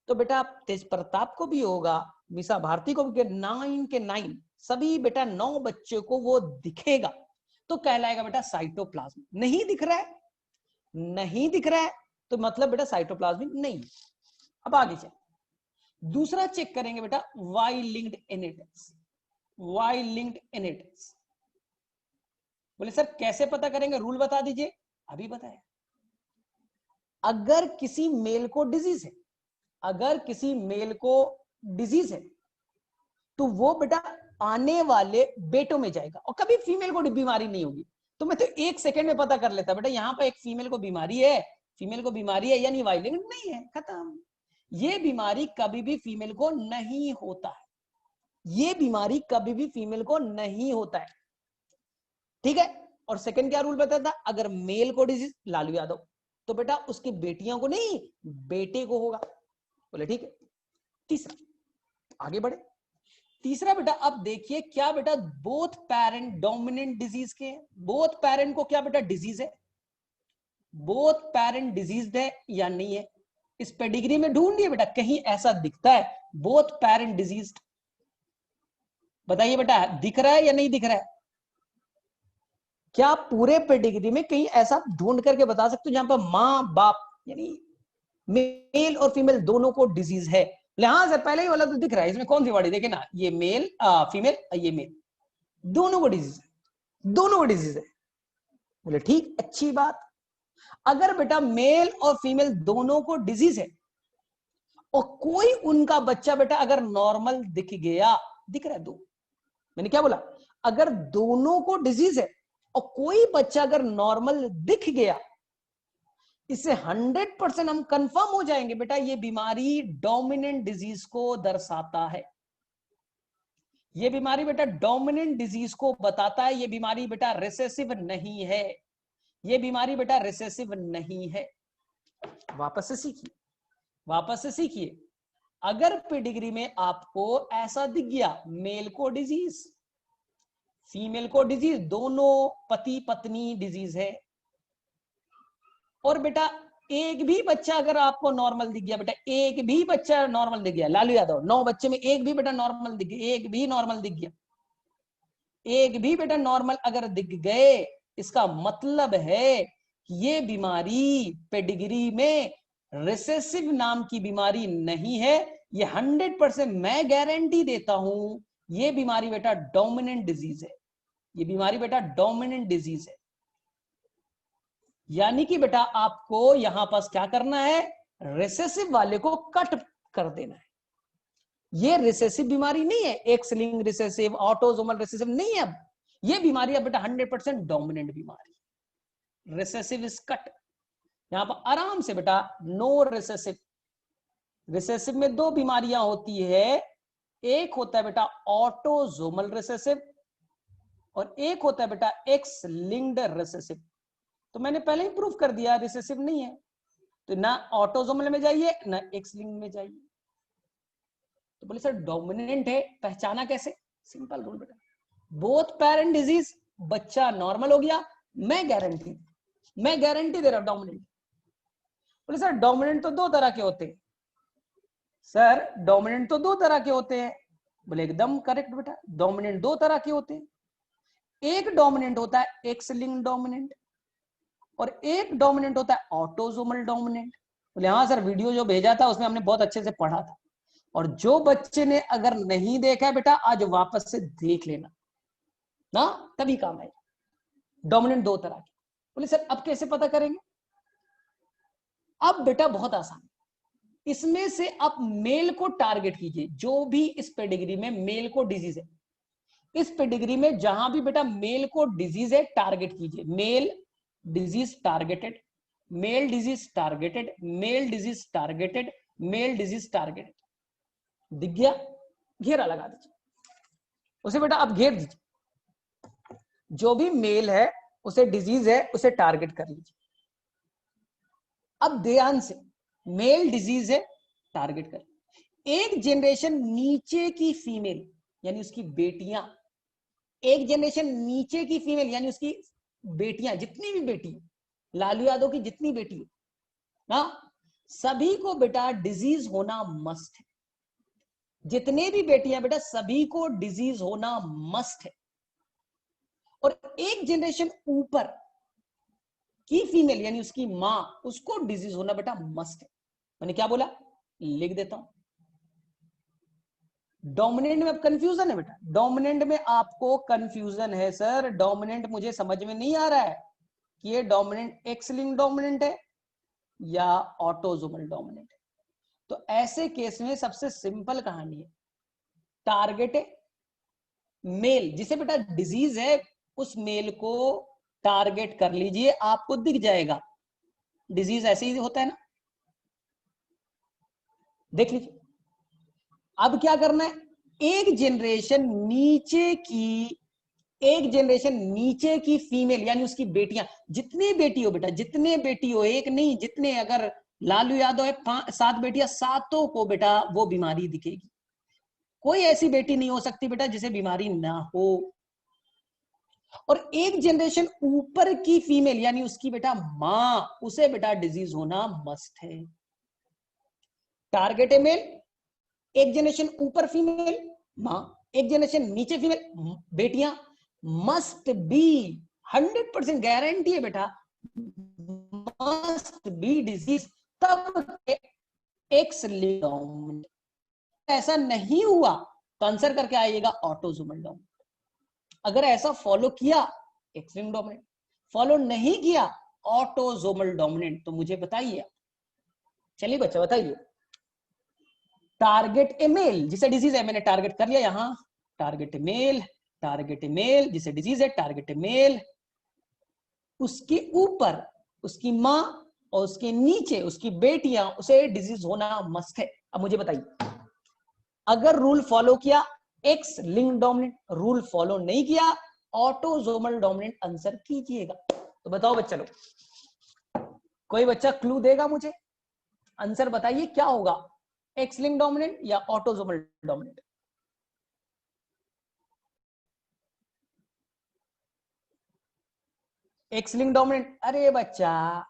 तो बेटा तेज प्रताप को भी होगा, मीसा भारती को भी, 9 के 9 सभी बेटा 9 बच्चों को वो दिखेगा, तो कहलाएगा बेटा साइटोप्लाज्मिक। नहीं दिख रहा है, नहीं दिख रहा है तो मतलब बेटा साइटोप्लाज्मिक नहीं। अब आगे चल, दूसरा चेक करेंगे बेटा Y linked inheritance. Y linked inheritance, बोले सर कैसे पता करेंगे, रूल बता दीजिए। अभी बताया, अगर किसी मेल को डिजीज है, अगर किसी मेल को डिजीज है तो वो बेटा आने वाले बेटों में जाएगा और कभी फीमेल को बीमारी नहीं होगी। तो मैं तो 1 सेकेंड में पता कर लेता बेटा यहां पर एक फीमेल को बीमारी है, फीमेल को बीमारी है यानी वाई लिंक्ड नहीं है, खत्म। ये बीमारी कभी भी फीमेल को नहीं होता है, ये बीमारी कभी भी फीमेल को नहीं होता है, ठीक है। और सेकंड क्या रूल बताया था, अगर मेल को डिजीज, लालू यादव, तो बेटा उसकी बेटियों को नहीं, बेटे को होगा। बोले ठीक है। तीसरा, आगे बढ़े। तीसरा बेटा अब देखिए क्या बेटा, बोथ पेरेंट डोमिनेंट डिजीज के हैं, बोथ पेरेंट को क्या बेटा डिजीज है, बोथ पेरेंट डिजीज है या नहीं है। इस पेडिग्री में ढूंढिए बेटा कहीं ऐसा दिखता है बोथ पेरेंट डिजीज, बताइए बेटा दिख रहा है या नहीं दिख रहा है। क्या आप पूरे पेडिग्री में कहीं ऐसा ढूंढ करके बता सकते हो जहां पर मां बाप यानी मेल और फीमेल दोनों को डिजीज है। हाँ सर पहले ही वाला तो दिख रहा है, इसमें कौन सी बॉडी देखे ना, ये मेल फीमेल, ये मेल, दोनों को डिजीज है, दोनों को डिजीज है। बोले ठीक, अच्छी बात। अगर बेटा मेल और फीमेल दोनों को डिजीज है और कोई उनका बच्चा बेटा अगर नॉर्मल दिख गया, दिख रहा है दो, मैंने क्या बोला, अगर दोनों को डिजीज है और कोई बच्चा अगर नॉर्मल दिख गया, इससे 100% हम कंफर्म हो जाएंगे बेटा ये बीमारी डोमिनेंट डिजीज को दर्शाता है। ये बीमारी बेटा डोमिनेंट डिजीज को बताता है, ये बीमारी बेटा रिसेसिव नहीं है, ये बीमारी बेटा रिसेसिव नहीं है। वापस से सीखिए, वापस से सीखिए। अगर पेडिग्री में आपको ऐसा दिख गया मेल को डिजीज, फीमेल को डिजीज, दोनों पति पत्नी डिजीज है, और बेटा एक भी बच्चा अगर आपको नॉर्मल दिख गया, बेटा एक भी बच्चा नॉर्मल दिख गया, लालू यादव 9 बच्चे में एक भी बेटा नॉर्मल दिख गया, एक भी नॉर्मल दिख गया, एक भी बेटा नॉर्मल अगर दिख गए, इसका मतलब है कि ये बीमारी पेडिग्री में रिसेसिव नाम की बीमारी नहीं है, ये 100% मैं गारंटी देता हूं, ये बीमारी बेटा डोमिनेंट डिजीज है, ये बीमारी बेटा डोमिनेंट डिजीज है। यानी कि बेटा आपको यहां पास क्या करना है, रिसेसिव वाले को कट कर देना है। ये रिसेसिव बीमारी नहीं है, x linked recessive, autosomal recessive नहीं है, अब ये बीमारी है बेटा 100% डोमिनेंट बीमारी, रिसेसिव इज कट। यहां पर आराम से बेटा नो रिसेसिव। रिसेसिव में दो बीमारियां होती है, एक होता है बेटा ऑटोसोमल रिसेसिव और एक होता है बेटा एक्स लिंक्ड रिसेसिव। तो मैंने पहले ही प्रूफ कर दिया रिसेसिव नहीं है, तो ना ऑटोसोमल में जाइए ना एक्स लिंक में जाइए। तो बोले सर डोमिनेंट है, पहचाना कैसे, सिंपल रूल बेटा, बोथ पेरेंट डिजीज, बच्चा नॉर्मल हो गया, मैं गारंटी दे रहा हूं डोमिनेंट। बोले सर डोमिनेंट तो दो तरह के होते हैं, सर डोमिनेंट तो दो तरह के होते हैं। बोले एकदम करेक्ट बेटा, डोमिनेंट दो तरह के होते हैं, एक डोमिनेंट होता है एक्स लिंक्ड डोमिनेंट और एक डोमिनेंट होता है ऑटोसोमल डोमिनेंट। बोले हाँ सर वीडियो जो भेजा था उसमें हमने बहुत अच्छे से पढ़ा था, और जो बच्चे ने अगर नहीं देखा है बेटा आज वापस से देख लेना ना, तभी काम आएगा। डोमिनेंट दो तरह के। बोले सर अब कैसे पता करेंगे, अब बेटा बहुत आसान, इसमें से आप मेल को टारगेट कीजिए, जो भी इस पेडिग्री में मेल को डिजीज है, इस पेडिग्री में जहां भी बेटा मेल को डिजीज है टारगेट कीजिए, male disease targeted, male disease targeted, male disease targeted, male disease targeted. दिख गया, घेरा लगा दीजिए उसे बेटा, आप घेर दीजिए, जो भी मेल है उसे डिजीज है उसे टारगेट कर लीजिए। अब ध्यान से, मेल डिजीज है टारगेट कर, एक जनरेशन नीचे की फीमेल यानी उसकी बेटियां, एक जनरेशन नीचे की फीमेल यानी उसकी बेटियां, जितनी भी बेटी, लालू यादव की जितनी बेटी ना, सभी को बेटा डिजीज होना मस्ट है, जितने भी बेटियां बेटा सभी को डिजीज होना मस्ट है। और एक जनरेशन ऊपर की फीमेल यानी उसकी मां, उसको डिजीज होना बेटा मस्ट है। मैंने क्या बोला, लिख देता हूं। डोमिनेंट में अब कंफ्यूजन है बेटा, डोमिनेंट में आपको कंफ्यूजन है सर, डोमिनेंट मुझे समझ में नहीं आ रहा है कि ये डोमिनेंट एक्स लिंक्ड डोमिनेंट है या ऑटोसोमल डोमिनेंट है। तो ऐसे केस में सबसे सिंपल कहानी है, टारगेट है मेल, जिसे बेटा डिजीज है उस मेल को टारगेट कर लीजिए, आपको दिख जाएगा। डिजीज ऐसे ही होता है ना, देख लीजिए, अब क्या करना है, एक जनरेशन नीचे की, एक जनरेशन नीचे की फीमेल यानी उसकी बेटियां, जितनी बेटी हो बेटा, जितने बेटी हो, एक नहीं जितने, अगर लालू यादव है 7 बेटियां, सातों को बेटा वो बीमारी दिखेगी। कोई ऐसी बेटी नहीं हो सकती बेटा जिसे बीमारी ना हो। और एक जनरेशन ऊपर की फीमेल यानी उसकी बेटा मां, उसे बेटा डिजीज होना मस्ट है। टारगेट है मेल, एक जनरेशन ऊपर फीमेल मां, एक जनरेशन नीचे फीमेल बेटियां, मस्ट बी, 100% गारंटी है बेटा, मस्ट बी डिजीज, तब एक्स लिंक। ऐसा नहीं हुआ तो आंसर करके आइएगा ऑटोसोमल डोमिनेंट। अगर ऐसा फॉलो किया एक्स लिंक डोमिनेंट, फॉलो नहीं किया ऑटोसोमल डोमिनेंट। तो मुझे बताइए, चलिए बच्चा बताइए, टारगेट ए मेल जिसे डिजीज है, मैंने टारगेट कर लिया यहां, target a mail, target a mail जिसे डिजीज है, टारगेट ए मेल, उसके ऊपर उसकी मां और उसके नीचे उसकी बेटियां, उसे डिजीज होना मस्ट है। अब मुझे बताइए, अगर रूल फॉलो किया x link dominant, rule follow नहीं किया ऑटोसोमल डोमिनेंट आंसर कीजिएगा। तो बताओ बच्चा लोग, कोई बच्चा क्लू देगा मुझे, आंसर बताइए क्या होगा, एक्स लिंक डोमिनेंट या autosomal dominant? X link dominant. अरे बच्चा,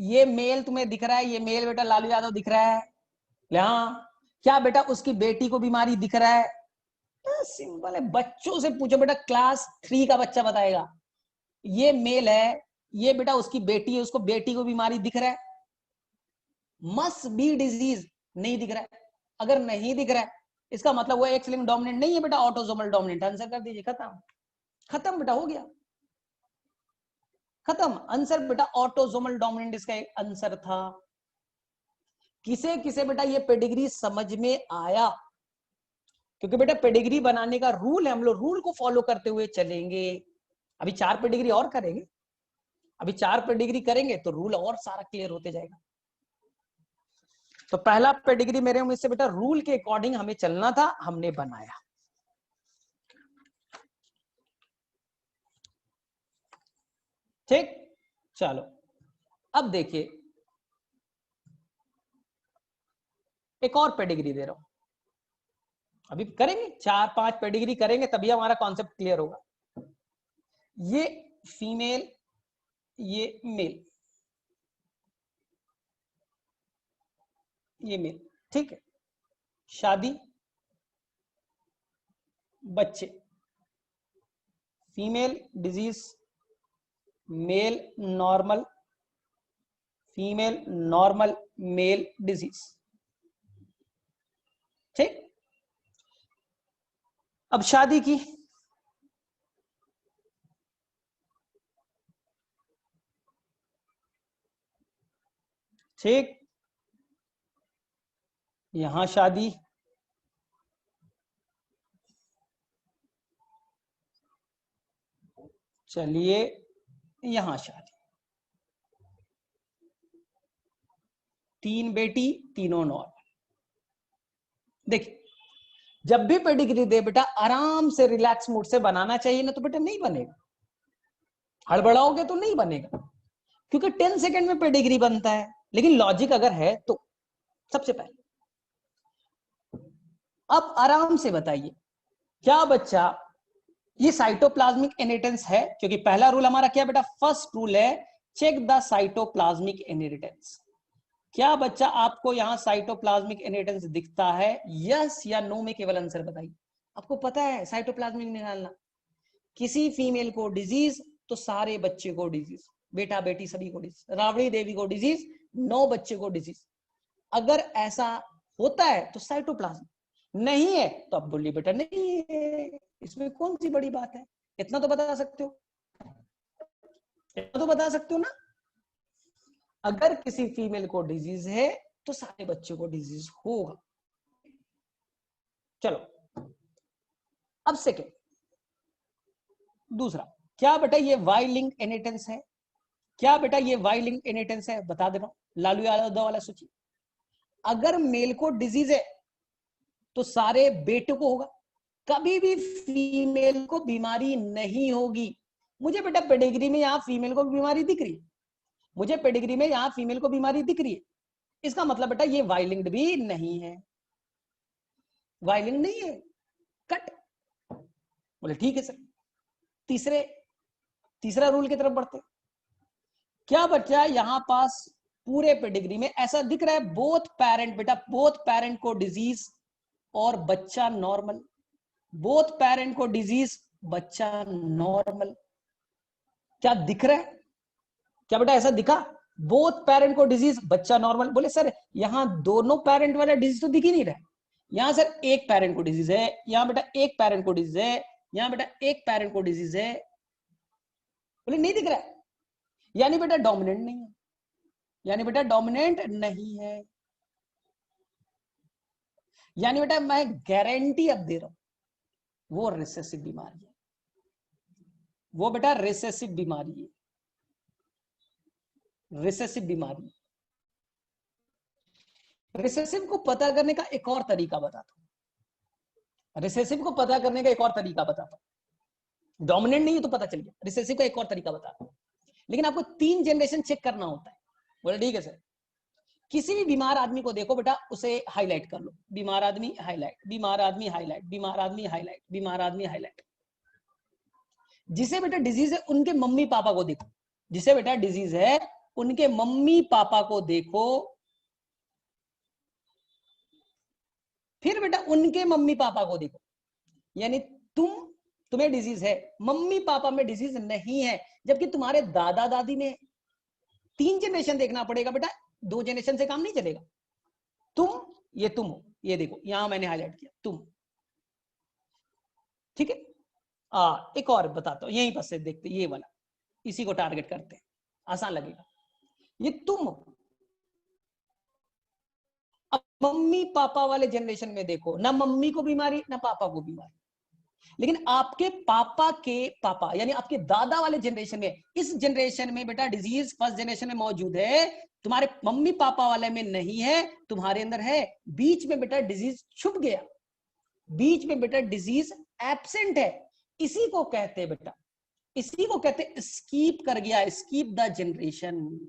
ये मेल तुम्हें दिख रहा है, ये मेल बेटा लालू यादव दिख रहा है, हाँ क्या बेटा उसकी बेटी को बीमारी दिख रहा है? सिंपल है, बच्चों से पूछो बेटा, क्लास 3 का बच्चा बताएगा, ये मेल है, ये बेटा उसकी बेटी है, उसको बेटी को बीमारी दिख रहा है, मस्ट बी डिजीज नहीं दिख रहा है। अगर नहीं दिख रहा है इसका मतलब वो एक्स लिंक डोमिनेंट नहीं है बेटा, ऑटोसोमल डोमिनेंट। आंसर कर दीजिए, खत्म, खत्म बेटा, हो गया, खत्म आंसर बेटा, ऑटोसोमल डोमिनेंट इसका एक आंसर था। किसे किसे बेटा ये पेडिग्री समझ में आया? क्योंकि बेटा पेडिग्री बनाने का रूल है, हम लोग रूल को फॉलो करते हुए चलेंगे। अभी 4 पेडिग्री और करेंगे, अभी 4 पेडिग्री करेंगे तो रूल और सारा क्लियर होते जाएगा। तो पहला पेडिग्री मेरे उम्मीद से बेटा रूल के अकॉर्डिंग हमें चलना था, हमने बनाया। ठीक, चलो अब देखिए, एक और पेडिग्री दे रहा हूं, अभी करेंगे 4-5 पेडिग्री करेंगे तभी हमारा कॉन्सेप्ट क्लियर होगा। ये फीमेल, ये मेल, ये मेल, ठीक है, शादी, बच्चे, female disease, male normal, female normal, male disease. ठीक, अब शादी की, ठीक, यहां शादी, चलिए यहां शादी, 3 बेटी, तीनों नॉर्मल। देखिए, जब भी पेडिग्री दे बेटा आराम से रिलैक्स मूड से बनाना चाहिए ना, तो बेटा नहीं बनेगा, हड़बड़ाओगे तो नहीं बनेगा, क्योंकि 10 सेकंड में पेडिग्री बनता है। लेकिन लॉजिक अगर है तो सबसे पहले अब आराम से बताइए, क्या बच्चा ये साइटोप्लाज्मिक इनहेरिटेंस है? क्योंकि पहला रूल हमारा क्या बेटा, फर्स्ट रूल है चेक द साइटोप्लाज्मिक इनहेरिटेंस। क्या बच्चा आपको यहां साइटोप्लाज्मिक इनहेरिटेंस दिखता है? यस या नो में केवल आंसर बताइए। आपको पता है साइटोप्लाज्मिक निकालना, किसी फीमेल को डिजीज तो सारे बच्चे को डिजीज, बेटा बेटी सभी को डिजीज, राबड़ी देवी को डिजीज, 9 बच्चे को डिजीज। अगर ऐसा होता है तो साइटोप्लाज्म, नहीं है तो अब बोलिए बेटा नहीं है, इसमें कौन सी बड़ी बात है, इतना तो बता सकते हो, इतना तो बता सकते हो ना। अगर किसी फीमेल को डिजीज है तो सारे बच्चों को डिजीज होगा। चलो अब सेकेंड, दूसरा, क्या बेटा ये वाई लिंक इनहेरिटेंस है? क्या बेटा ये वाई लिंक इनहेरिटेंस है? बता दे रहा हूं, लालू यादव वाला सोचिए, अगर मेल को डिजीज है तो सारे बेटों को होगा, कभी भी फीमेल को बीमारी नहीं होगी। मुझे बेटा पेडिग्री में यहां फीमेल को बीमारी दिख रही है, मुझे पेडिग्री में यहां फीमेल को बीमारी दिख रही है, इसका मतलब बेटा ये वाइलिंग भी नहीं है, वाइलिंग नहीं है, कट। बोले ठीक है सर। तीसरा रूल की तरफ बढ़ते। क्या बच्चा यहां पास पूरे पेडिग्री में ऐसा दिख रहा है, बोथ पेरेंट बेटा, बोथ पेरेंट को डिजीज और बच्चा नॉर्मल, बोथ पेरेंट को डिजीज बच्चा नॉर्मल। क्या दिख रहा है? क्या बेटा ऐसा दिखा? बोथ पेरेंट को डिजीज बच्चा नॉर्मल। बोले सर यहां दोनों पेरेंट वाला डिजीज तो दिख ही नहीं रहा है, यहां सर एक पेरेंट को डिजीज है, यहां बेटा एक पेरेंट को डिजीज है, यहां बेटा एक पेरेंट को डिजीज है। बोले नहीं दिख रहा है, यानी बेटा डोमिनेंट नहीं है, यानी बेटा डोमिनेंट नहीं है, यानी बेटा मैं गारंटी अब दे रहा हूं वो रिसेसिव बीमारी है, वो बेटा रिसेसिव बीमारी है, रिसेसिव बीमारी। रिसेसिव को पता करने का एक और तरीका बताता हूं, रिसेसिव को पता करने का एक और तरीका बताता हूं। डोमिनेंट नहीं है तो पता चल गया, रिसेसिव का एक और तरीका बताता हूं, लेकिन आपको 3 जनरेशन चेक करना होता है। बोले ठीक है सर। किसी भी बीमार आदमी को देखो बेटा, उसे हाईलाइट कर लो, बीमार आदमी हाईलाइट, बीमार आदमी हाईलाइट, बीमार आदमी हाईलाइट, बीमार आदमी हाईलाइट। जिसे बेटा डिजीज है उनके मम्मी पापा को देखो, जिसे बेटा डिजीज है उनके मम्मी पापा को देखो, फिर बेटा उनके मम्मी पापा को देखो, यानी तुम्हें डिजीज है, मम्मी पापा में डिजीज नहीं है, जबकि तुम्हारे दादा दादी में। 3 जनरेशन देखना पड़ेगा बेटा, 2 जनरेशन से काम नहीं चलेगा। तुम हो, ये देखो यहां मैंने हाईलाइट किया तुम, ठीक है। एक और बताता हूं, यहीं पर से देखते, ये वाला, इसी को टारगेट करते हैं, आसान लगेगा। ये तुम हो। अब मम्मी पापा वाले जनरेशन में देखो, ना मम्मी को बीमारी ना पापा को बीमारी, लेकिन आपके पापा के पापा यानी आपके दादा वाले जनरेशन में, इस जनरेशन में बेटा डिजीज फर्स्ट जनरेशन में मौजूद है, तुम्हारे मम्मी पापा वाले में नहीं है, तुम्हारे अंदर है। बीच में बेटा डिजीज छुप गया, बीच में बेटा डिजीज एब्सेंट है, इसी को कहते हैं बेटा, इसी को कहते हैं स्कीप कर गया, स्कीप द जनरेशन।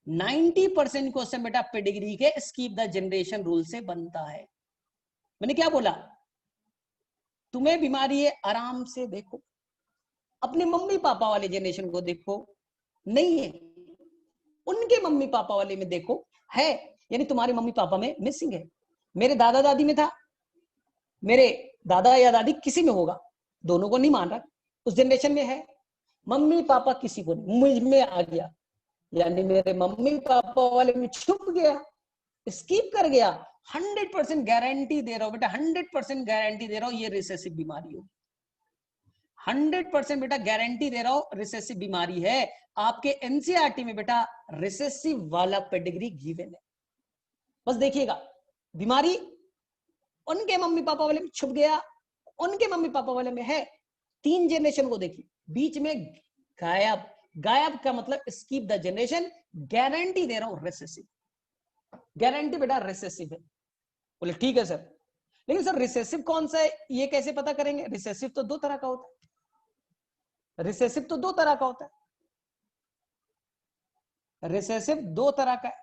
90% क्वेश्चन बेटा पेडिग्री के स्कीप द जनरेशन रूल से बनता है। मैंने क्या बोला? तुम्हें बीमारी है, आराम से देखो, अपने मम्मी पापा वाले जनरेशन को देखो, नहीं है, उनके मम्मी पापा वाले में देखो, है, यानी तुम्हारे मम्मी पापा में मिसिंग है। मेरे दादा दादी में था, मेरे दादा या दादी किसी में होगा, दोनों को नहीं मान रहा, उस जनरेशन में है। मम्मी पापा किसी को नहीं, मुझ में आ गया, यानी मेरे मम्मी पापा वाले में छुप गया, स्किप कर गया। 100% गारंटी दे रहा हूं बेटा, 100% गारंटी दे रहा हूं ये रिसेसिव बीमारी होगी, 100% बेटा गारंटी दे रहा हूं रिसेसिव बीमारी है। आपके एनसीईआरटी में बेटा रिसेसिव वाला पेडिग्री गिवन है, बस देखिएगा। बीमारी उनके मम्मी पापा वाले में छुप गया, उनके मम्मी पापा वाले में है। 3 जनरेशन को देखिए, बीच में गायब, गायब का मतलब स्किप द जनरेशन, गारंटी दे रहा हूं रिसेसिव, गारंटी बेटा रिसेसिव है। बोले ठीक है सर, लेकिन सर रिसेसिव कौन सा है ये कैसे पता करेंगे? रिसेसिव तो 2 तरह का होता है, रिसेसिव तो 2 तरह का होता है, रिसेसिव 2 तरह का है।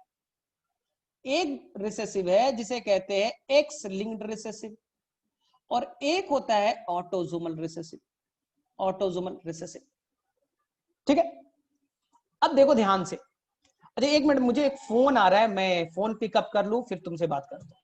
एक रिसेसिव है जिसे कहते हैं एक्स लिंक्ड रिसेसिव, और एक होता है ऑटोसोमल रिसेसिव, ऑटोसोमल रिसेसिव, ठीक है। अब देखो ध्यान से, अच्छा 1 मिनट, मुझे एक फोन आ रहा है, मैं फोन पिकअप कर लूं फिर तुमसे बात करता हूं।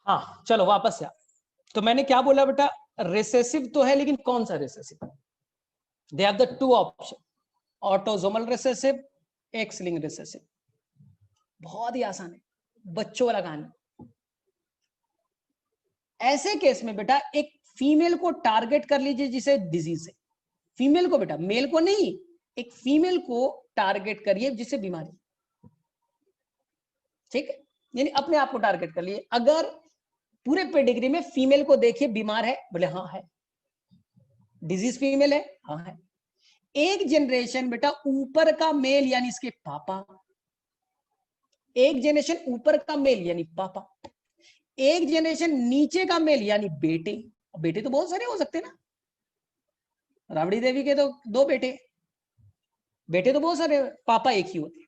हाँ चलो वापस से। तो मैंने क्या बोला बेटा, रिसेसिव तो है, लेकिन कौन सा recessive? They have the 2 option, autosomal recessive, x link recessive. बहुत ही आसान है, बच्चों वाला कहानी। ऐसे केस में बेटा एक फीमेल को टारगेट कर लीजिए जिसे डिजीज है, फीमेल को बेटा, मेल को नहीं, एक फीमेल को टारगेट करिए जिसे बीमारी, ठीक है, यानी अपने आप को टारगेट कर लिए। अगर पूरे पेडिग्री में फीमेल को देखिए बीमार है, बोले हाँ है, डिजीज फीमेल है, हाँ है। एक जनरेशन बेटा ऊपर का मेल यानी इसके पापा, एक जनरेशन ऊपर का मेल यानी पापा, एक जनरेशन नीचे का मेल यानी बेटे। बेटे तो बहुत सारे हो सकते हैं ना, राबड़ी देवी के तो 2 बेटे, बेटे तो बहुत सारे, पापा एक ही होते।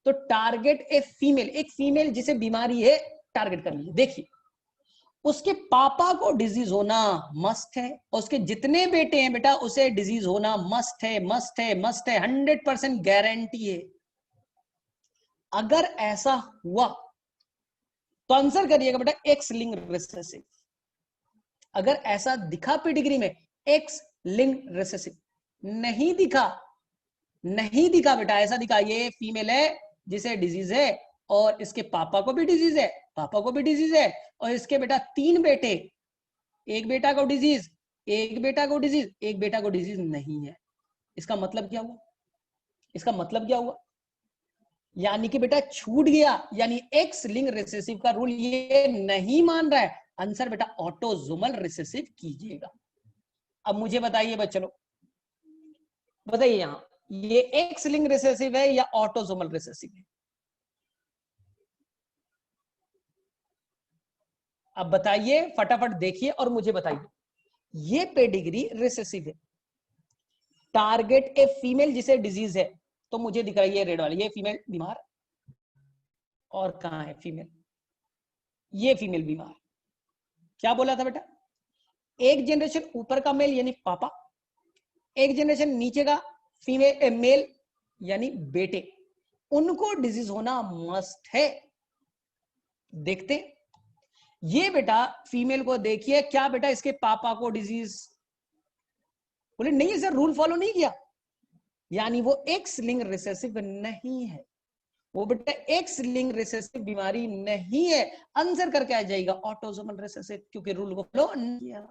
तो टारगेट ए फीमेल, एक फीमेल जिसे बीमारी है टारगेट कर लीजिए। देखिए उसके पापा को डिजीज होना मस्ट है, और उसके जितने बेटे हैं बेटा उसे डिजीज होना मस्ट है, मस्ट है, मस्ट है, 100% गारंटी है। अगर ऐसा हुआ तो आंसर करिएगा बेटा एक्स लिंक रिसेसिव। अगर ऐसा दिखा पेडिग्री में एक्स लिंक रिसेसिव, नहीं दिखा, नहीं दिखा बेटा, ऐसा दिखा ये फीमेल है जिसे डिजीज है और इसके पापा को भी डिजीज है, पापा को भी डिजीज है, और इसके बेटा 3 बेटे, एक बेटा को डिजीज, एक बेटा को डिजीज, एक बेटा को डिजीज नहीं है, इसका मतलब क्या हुआ, इसका मतलब क्या हुआ, यानी कि बेटा छूट गया, यानी एक्स लिंक रिसेसिव का रूल ये नहीं मान रहा है। आंसर बेटा ऑटोसोमल रिसेसिव कीजिएगा। अब मुझे बताइए बच्चों, बताइए यहां ये एक्स लिंक रिसेसिव है या ऑटोसोमल रिसेसिव है? अब बताइए फटाफट, देखिए और मुझे बताइए। ये पेडिग्री रिसेसिव है, टारगेट ए फीमेल जिसे डिजीज है, तो मुझे दिख रहा है ये रेड वाली, ये फीमेल बीमार, और कहां है फीमेल, ये फीमेल बीमार। क्या बोला था बेटा, एक जनरेशन ऊपर का मेल यानी पापा, एक जनरेशन नीचे का फीमेल मेल यानी बेटे, उनको डिजीज होना मस्ट है। देखते ये बेटा फीमेल को देखिए, क्या बेटा इसके पापा को डिजीज, बोले नहीं सर रूल फॉलो नहीं किया, यानी वो एक्स लिंक रिसेसिव नहीं है, वो बेटा एक्स लिंक रिसेसिव बीमारी नहीं है। आंसर करके आ जाएगा ऑटोसोमल रिसेसिव, क्योंकि रूल को फॉलो नहीं किया।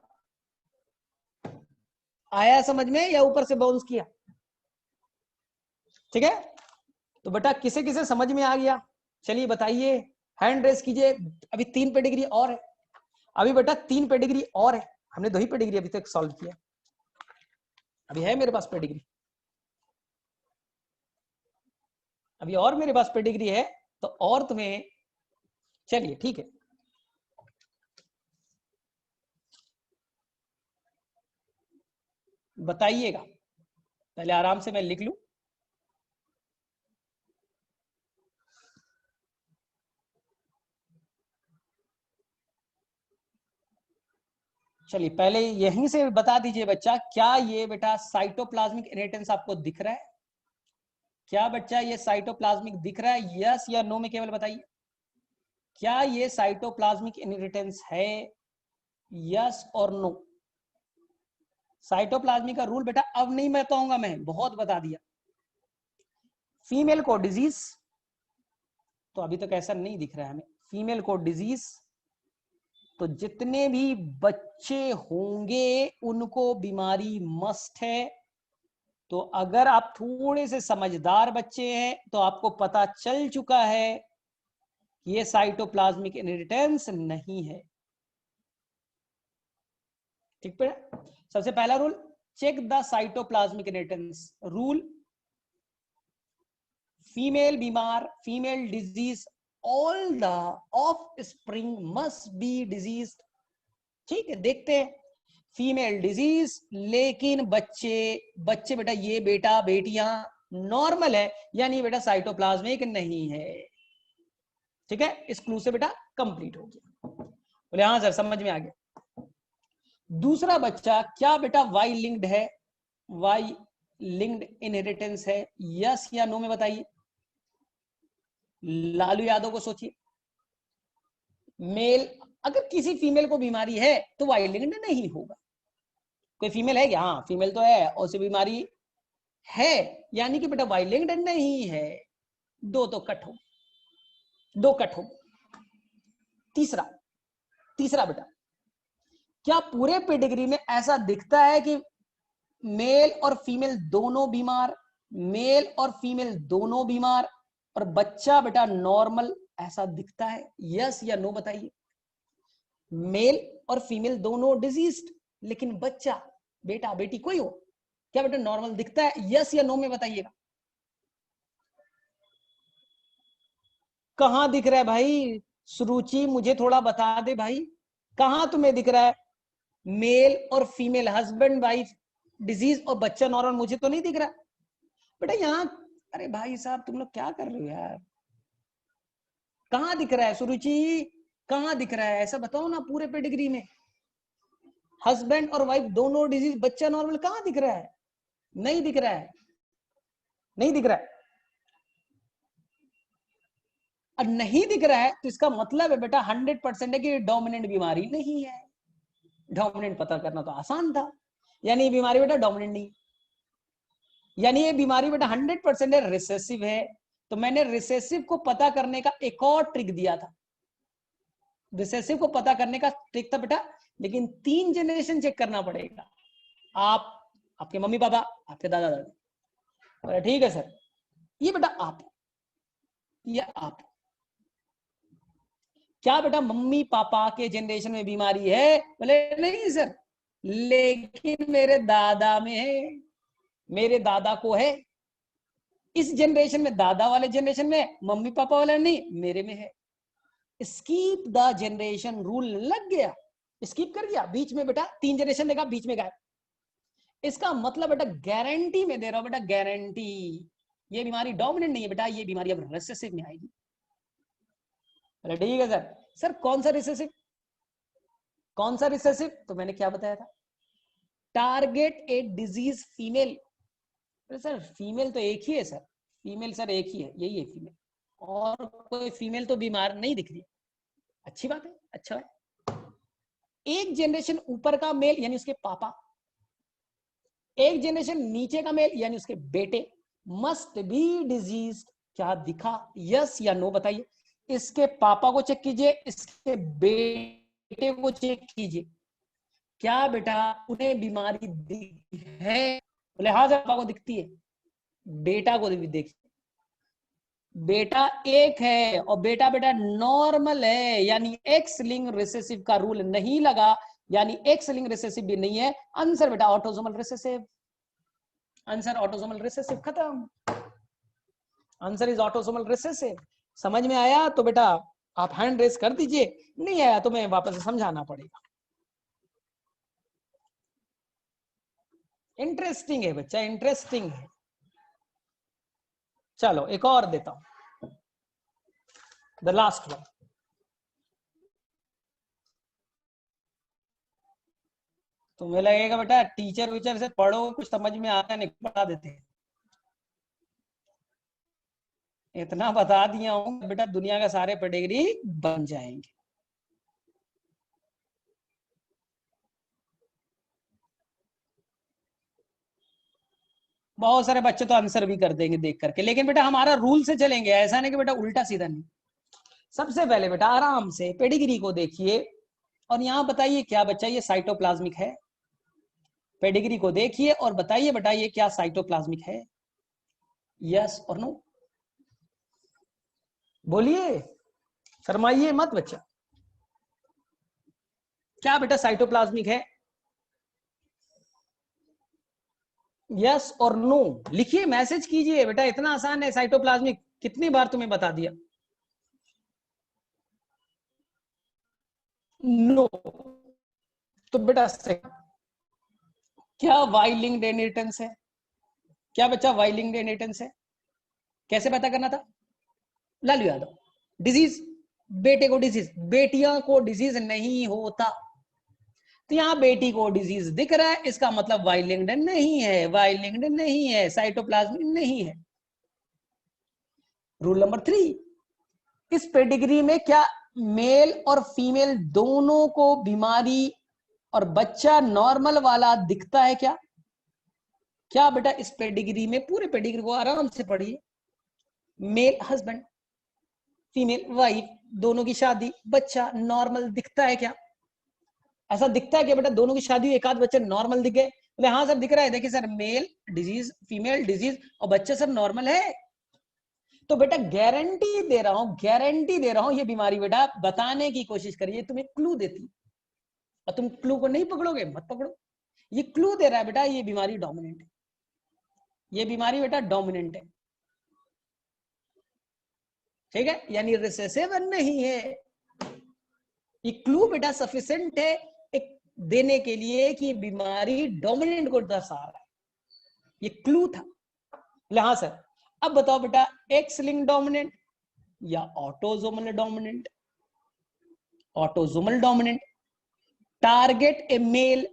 आया समझ में या ऊपर से बाउंस किया? ठीक है, तो बेटा किसे किसे समझ में आ गया, चलिए बताइए, हैंड रेस कीजिए। अभी 3 पेडिग्री और है, अभी बेटा 3 पेडिग्री और है, हमने 2 ही पेडिग्री अभी तक सॉल्व किया, अभी है मेरे पास पेडिग्री, अभी और मेरे पास पेडिग्री है, तो और तुम्हें, चलिए ठीक है, बताइएगा, पहले आराम से मैं लिख लूं। चलिए पहले यहीं से बता दीजिए बच्चा, क्या ये बेटा साइटोप्लाज्मिक इनहेरिटेंस आपको दिख रहा है? क्या बच्चा ये साइटोप्लाज्मिक दिख रहा है? यस या नो में केवल बताइए, क्या ये साइटोप्लाज्मिक इनहेरिटेंस है? यस और नो। साइटोप्लाज्मिक का रूल बेटा अब नहीं बताऊंगा मैं, बहुत बता दिया। फीमेल को डिजीज, तो अभी तक ऐसा नहीं दिख रहा है हमें, फीमेल को डिजीज, तो जितने भी बच्चे होंगे उनको बीमारी मस्ट है। तो अगर आप थोड़े से समझदार बच्चे हैं तो आपको पता चल चुका है ये साइटोप्लाज्मिक इनहेरिटेंस नहीं है। ठीक है, सबसे पहला rule, check the cytoplasmic inheritance rule, female बीमार, female disease, all the offspring must be disease. ठीक है, देखते हैं, फीमेल डिजीज लेकिन बच्चे, बच्चे बेटा ये बेटा बेटियां नॉर्मल है, यानी बेटा साइटोप्लाज्मिक नहीं है। ठीक है, इस क्लू से बेटा कंप्लीट हो गया। बोले हाँ सर समझ में आ गया। दूसरा बच्चा, क्या बेटा वाई लिंक्ड है, वाई लिंक्ड इनहेरिटेंस है? यस या नो में बताइए। लालू यादव को सोचिए, मेल, अगर किसी फीमेल को बीमारी है तो वाई लिंक्ड नहीं होगा। कोई फीमेल है क्या? हाँ फीमेल तो है और उसे बीमारी है, यानी कि बेटा वाई लिंक्ड नहीं है। दो तो कट हो, दो कट हो। तीसरा, तीसरा बेटा, क्या पूरे पेडिग्री में ऐसा दिखता है कि मेल और फीमेल दोनों बीमार, मेल और फीमेल दोनों बीमार और बच्चा बेटा नॉर्मल, ऐसा दिखता है? यस या नो बताइए। मेल और फीमेल दोनों डिजीज्ड, लेकिन बच्चा बेटा बेटी कोई हो, क्या बेटा नॉर्मल दिखता है? यस या नो में बताइएगा। कहां दिख रहा है भाई? सुरुचि मुझे थोड़ा बता दे भाई, कहां तुम्हें दिख रहा है मेल और फीमेल, हस्बैंड वाइफ डिजीज और बच्चा नॉर्मल? मुझे तो नहीं दिख रहा बेटा यहां। अरे भाई साहब तुम लोग क्या कर रहे हो यार? कहां दिख रहा है सुरुचि, कहां दिख रहा है? ऐसा बताओ ना, पूरे पेडिग्री में हस्बैंड और वाइफ दोनों डिजीज, बच्चा नॉर्मल, कहां दिख रहा है? नहीं दिख रहा है, नहीं दिख रहा है। और नहीं दिख रहा है तो इसका मतलब है बेटा 100% है कि डोमिनेंट बीमारी नहीं है। डोमिनेंट पता करना तो आसान था, यानी ये बीमारी बेटा डोमिनेंट नहीं, यानी ये बीमारी बेटा 100% है, रिसेसिव है। तो मैंने रिसेसिव को पता करने का एक और ट्रिक दिया था, रिसेसिव को पता करने का ट्रिक था बेटा, लेकिन 3 जनरेशन चेक करना पड़ेगा। आप, आपके मम्मी पापा, आपके दादा दादी। ठीक है सर, ये बेटा आप, ये आप, क्या बेटा मम्मी पापा के जनरेशन में बीमारी है? बोले नहीं सर, लेकिन मेरे दादा में है, मेरे दादा को है। इस जनरेशन में, दादा वाले जनरेशन में, मम्मी पापा वाले नहीं, मेरे में है। स्कीप द जनरेशन रूल लग गया, स्कीप कर दिया बीच में बेटा, 3 जनरेशन देखा बीच में गायब। इसका मतलब बेटा गारंटी में दे रहा हूं बेटा, गारंटी, ये बीमारी डोमिनेंट नहीं है बेटा, ये बीमारी अब रिसेसिव में आएगी। ठीक है सर। सर कौन सा रिसेसिव, कौन सा रिसेसिव? तो मैंने क्या बताया था, target a disease female. Sir female तो एक ही है सर, फीमेल सर एक ही है, यही है फीमेल, और कोई फीमेल तो बीमार नहीं दिख रही। अच्छी बात है, अच्छा है। एक जनरेशन ऊपर का मेल यानी उसके पापा, एक जनरेशन नीचे का मेल यानी उसके बेटे, मस्ट बी डिजीज। क्या दिखा? यस या नो बताइए। इसके पापा को चेक कीजिए, इसके बेटे को चेक कीजिए, क्या बेटा उन्हें बीमारी दिखती है? बोले हाँ सर पापा को दिखती है। बेटा को भी देखिए, बेटा एक है और बेटा बेटा नॉर्मल है, यानी एक्स लिंक रिसेसिव का रूल नहीं लगा, यानी एक्स लिंक रिसेसिव भी नहीं है। आंसर बेटा autosomal recessive, answer autosomal recessive, खत्म। Answer is autosomal recessive. समझ में आया तो बेटा आप हैंड रेस कर दीजिए, नहीं आया तो मैं वापस समझाना पड़ेगा। इंटरेस्टिंग है बच्चा, इंटरेस्टिंग है। चलो एक और देता हूं, द लास्ट वन। तुम्हें लगेगा बेटा टीचर वीचर से पढ़ो, कुछ समझ में आता नहीं, पढ़ा देते हैं। इतना बता दिया हूं बेटा दुनिया का सारे पेडिग्री बन जाएंगे। बहुत सारे बच्चे तो आंसर भी कर देंगे देख करके, लेकिन बेटा हमारा रूल से चलेंगे, ऐसा नहीं कि बेटा उल्टा सीधा नहीं। सबसे पहले बेटा आराम से पेडिग्री को देखिए और यहां बताइए क्या बच्चा ये साइटोप्लाज्मिक है? पेडिग्री को देखिए और बताइए बेटा ये क्या साइटोप्लाज्मिक है? यस और नो बोलिए, शर्माइए मत बच्चा। क्या बेटा साइटोप्लाज्मिक है? यस और नो लिखिए, मैसेज कीजिए बेटा, इतना आसान है साइटोप्लाज्मिक, कितनी बार तुम्हें बता दिया। नो तो बेटा क्या वाई लिंक्ड इनहेरिटेंस है? क्या बच्चा वाई लिंक्ड इनहेरिटेंस है? कैसे पता करना था? लालू यादव, डिजीज, बेटे को डिजीज, बेटियां को डिजीज नहीं होता, तो यहां बेटी को डिजीज दिख रहा है, इसका मतलब वाई लिंक्ड नहीं है, वाई लिंक्ड नहीं है, साइटोप्लाज्मिक नहीं है। रूल नंबर 3, इस पेडिग्री में क्या मेल और फीमेल दोनों को बीमारी और बच्चा नॉर्मल वाला दिखता है क्या? क्या बेटा इस पेडिग्री में, पूरे पेडिग्री को आराम से पढ़िए, मेल हस्बैंड, फीमेल वाइफ, दोनों की शादी, बच्चा नॉर्मल दिखता है क्या? ऐसा दिखता है कि बेटा दोनों की शादी हुई, एक आध बच्चे नॉर्मल दिख गए? बोले हाँ सर दिख रहा है, देखिए sir male disease, female disease और बच्चे सब नॉर्मल है। तो बेटा गारंटी दे रहा हूं, गारंटी दे रहा हूं, ये बीमारी बेटा बताने की कोशिश करिए, तुम्हें क्लू देती, और तुम क्लू को नहीं पकड़ोगे मत पकड़ो। ये क्लू दे रहा है बेटा ये बीमारी डोमिनेंट है, ये बीमारी बेटा डोमिनेंट है, ठीक है, यानी रिसेसिव नहीं है। ये क्लू बेटा सफिशिएंट है एक देने के लिए कि बीमारी डोमिनेंट को दर्शा रहा है, ये क्लू था। हाँ सर, अब बताओ बेटा एक्स लिंक डोमिनेंट या autosomal dominant? Autosomal dominant, target a male,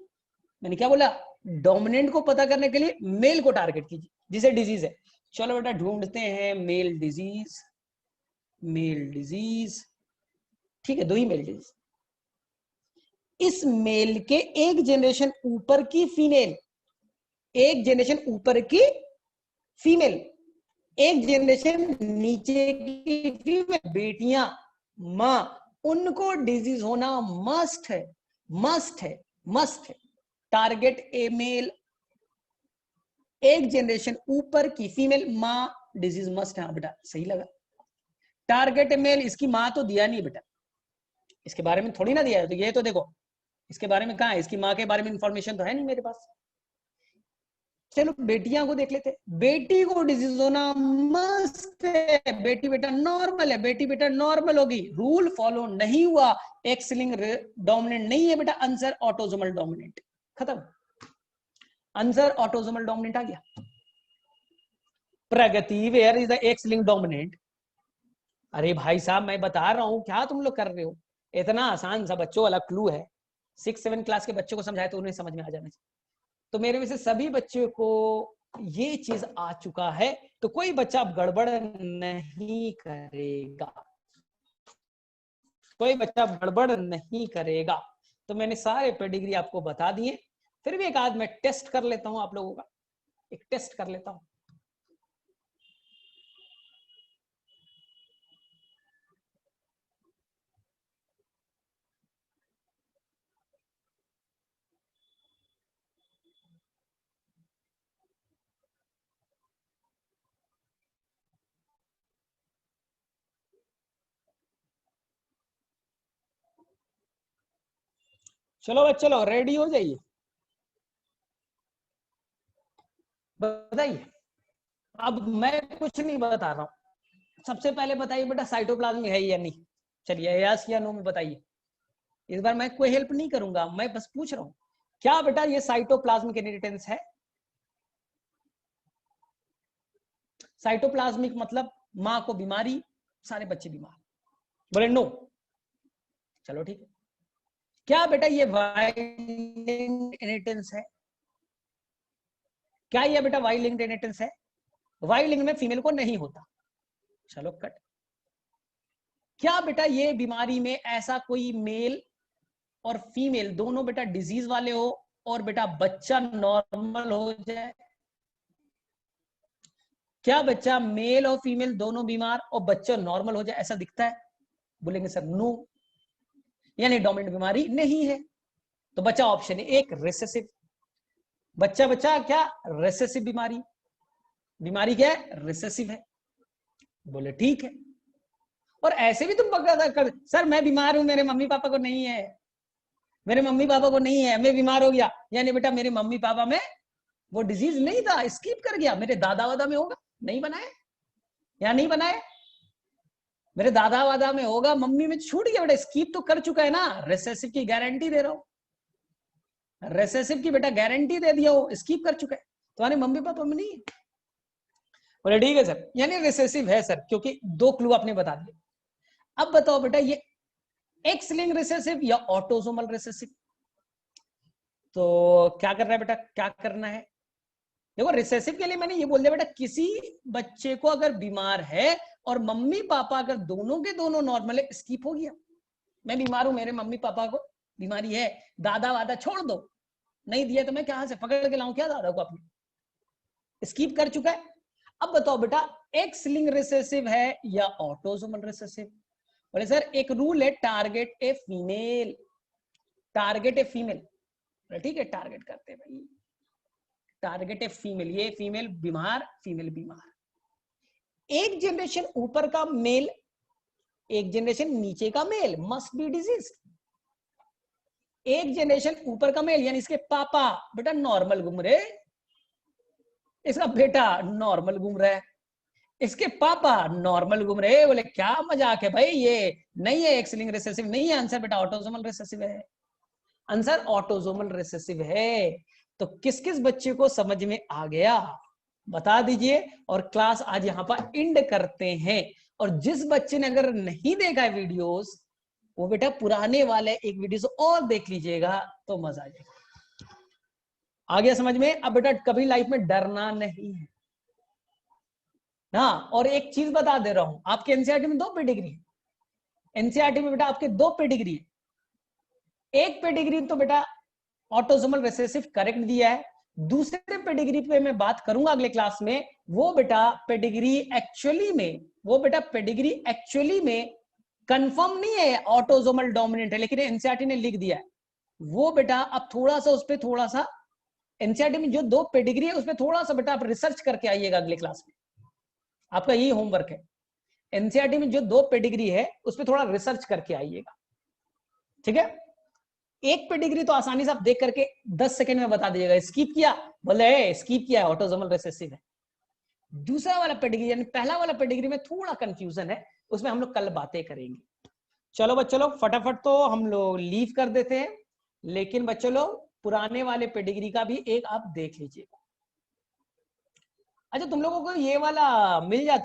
मैंने क्या बोला, डोमिनेंट को पता करने के लिए मेल को टारगेट कीजिए जिसे डिजीज है। चलो बेटा ढूंढते हैं मेल डिजीज, मेल डिजीज, ठीक है, दो ही मेल डिजीज। इस मेल के एक जनरेशन ऊपर की फीमेल, एक जनरेशन ऊपर की फीमेल, एक जनरेशन नीचे की फीमेल, बेटियां, मां, उनको डिजीज होना मस्ट है, मस्ट है, मस्ट है। टारगेट ए मेल, एक जनरेशन ऊपर की फीमेल, मां, डिजीज मस्ट है। बेटा सही लगा, टारगेट ए मेल, इसकी मां तो दिया नहीं बेटा, इसके बारे में थोड़ी ना दिया है, तो ये तो देखो इसके बारे में कहा है, इसकी मां के बारे में इंफॉर्मेशन तो है नहीं मेरे पास। चलो बेटियां को देख लेते, बेटी को डिजीज होना मस्त है, बेटी बेटा नॉर्मल है, बेटी बेटा नॉर्मल होगी, रूल फॉलो नहीं हुआ, एक्स लिंक्ड डोमिनेंट नहीं है बेटा, आंसर ऑटोसोमल डोमिनेंट, खत्म, आंसर ऑटोसोमल डोमिनेंट आ गया। Pragati where is the X linked dominant? अरे भाई साहब मैं बता रहा हूं, क्या तुम लोग कर रहे हो, इतना आसान सा बच्चों वाला क्लू है, 6-7 क्लास के बच्चों को समझाए तो उन्हें समझ में आ जाना चाहिए। तो मेरे में से सभी बच्चों को ये चीज आ चुका है, तो कोई बच्चा अब गड़बड़ नहीं करेगा, कोई बच्चा गड़बड़ नहीं करेगा। तो मैंने सारे पेडिग्री आपको बता दिए, फिर भी एक आध मैं टेस्ट कर लेता हूं आप लोगों का, एक टेस्ट कर लेता हूं। चलो बच्चे, चलो रेडी हो जाइए, बताइए। अब मैं कुछ नहीं बता रहा हूं, सबसे पहले बताइए बेटा साइटोप्लाज्म है या नहीं, चलिए यस या नो में बताइए। इस बार मैं कोई हेल्प नहीं करूंगा, मैं बस पूछ रहा हूं, क्या बेटा ये साइटोप्लाज्मिक इनहेरिटेंस है? साइटोप्लाज्मिक मतलब मां को बीमारी, सारे बच्चे बीमार, बोले नो, चलो ठीक है। क्या बेटा ये वाई लिंक्ड इनहेरिटेंस है? क्या ये बेटा वाई लिंक्ड इनहेरिटेंस है? वाई लिंक में फीमेल को नहीं होता, चलो कट। क्या बेटा ये बीमारी में ऐसा कोई मेल और फीमेल दोनों बेटा डिजीज वाले हो और बेटा बच्चा नॉर्मल हो जाए? क्या बच्चा मेल और फीमेल दोनों बीमार और बच्चा नॉर्मल हो जाए, ऐसा दिखता है? बोलेंगे सर नो, यानी डोमिनेंट बीमारी नहीं है। तो बच्चा ऑप्शन है एक रिसेसिव, बच्चा बच्चा क्या रिसेसिव बीमारी, बीमारी क्या है रिसेसिव है, बोले ठीक है। और ऐसे भी तुम पकड़ा कर, सर मैं बीमार हूं मेरे मम्मी पापा को नहीं है, मेरे मम्मी पापा को नहीं है, मैं बीमार हो गया, यानी बेटा मेरे मम्मी पापा में वो डिजीज नहीं था, स्किप कर गया, मेरे दादा वादा में होगा, नहीं बनाए या नहीं बनाए, मेरे दादा वादा में होगा, मम्मी में छूट गया बेटा, स्किप तो कर चुका है ना, रिसेसिव की गारंटी दे रहा हूं, रिसेसिव की बेटा गारंटी दे दिया, वो स्किप कर चुका है, तुम्हारे मम्मी पापा में नहीं। बोले ठीक है सर, यानी रिसेसिव है सर, क्योंकि दो क्लू आपने बता दिए। अब बताओ बेटा ये एक्स लिंक रिसेसिव या ऑटोसोमल रिसेसिव? तो क्या करना है बेटा, क्या करना है, देखो रिसेसिव के लिए मैंने ये बोल दिया बेटा, किसी बच्चे को अगर बीमार है और मम्मी पापा अगर दोनों के दोनों नॉर्मल है, स्किप हो गया, मैं बीमार हूं मेरे मम्मी पापा को बीमारी है, दादा वादा छोड़ दो, नहीं दिया तो मैं कहां से पकड़ के लाऊं क्या दादा को अपने, स्किप कर चुका है। अब बताओ बेटा एक्स लिंक रिसेसिव है या ऑटोसोमल रिसेसिव? बोले सर एक रूल है, target a female, target a female. ठीक है, टारगेट करते हैं भाई, टारगेट ए फीमेल, ये फीमेल बीमार, फीमेल बीमार। एक जनरेशन ऊपर का मेल, एक जनरेशन नीचे का मेल मस्ट बी डिजीज। एक जनरेशन ऊपर का मेल यानी इसके पापा बेटा नॉर्मल घूम रहे, इसका बेटा नॉर्मल घूम रहा है, इसके पापा नॉर्मल घूम रहे। बोले क्या मजाक है भाई, ये नहीं है एक्स लिंक रिसेसिव, नहीं है आंसर बेटा ऑटोसोमल रिसेसिव है, आंसर ऑटोसोमल रिसेसिव है। तो किस किस बच्चे को समझ में आ गया बता दीजिए, और क्लास आज यहां पर एंड करते हैं। और जिस बच्चे ने अगर नहीं देखा है वीडियोस, वो बेटा पुराने वाले एक वीडियो और देख लीजिएगा तो मजा आ जाएगा। आ गया समझ में? अब बेटा कभी लाइफ में डरना नहीं है ना। और एक चीज बता दे रहा हूं, आपके एनसीईआरटी में 2 पेडिग्री है, एनसीईआरटी में बेटा आपके 2 पेडिग्री है। एक पेडिग्री तो बेटा ऑटोसोमल रिसेसिव करेक्ट दिया है, दूसरे पेडिग्री पे मैं बात करूंगा अगले क्लास में, वो बेटा पेडिग्री एक्चुअली में, वो बेटा पेडिग्री एक्चुअली में कंफर्म नहीं है ऑटोसोमल डोमिनेंट है, लेकिन एनसीईआरटी ने लिख दिया है वो बेटा। अब थोड़ा सा उस पर थोड़ा सा एनसीईआरटी में जो 2 पेडिग्री है उसमें थोड़ा सा बेटा आप रिसर्च करके आइएगा अगले क्लास में, आपका यही होमवर्क है। एनसीईआरटी में जो 2 पेडिग्री है उस पर थोड़ा रिसर्च करके आइएगा, ठीक है। एक पेडिग्री तो आसानी से आप देख करके 10 सेकंड में बता दीजिएगा, स्किप किया बोले स्किप किया ऑटोसोमल रिसेसिव है। दूसरा वाला पेडिग्री यानी पहला वाला पेडिग्री में थोड़ा कंफ्यूजन है, उसमें हम लोग कल बातें करेंगे। चलो बच्चों लोग फटाफट तो हम लोग लीव कर देते हैं, लेकिन बच्चों लोग पुराने वाले पेडिग्री का भी एक आप देख लीजिएगा। अच्छा तुम लोगों को ये वाला मिल जाता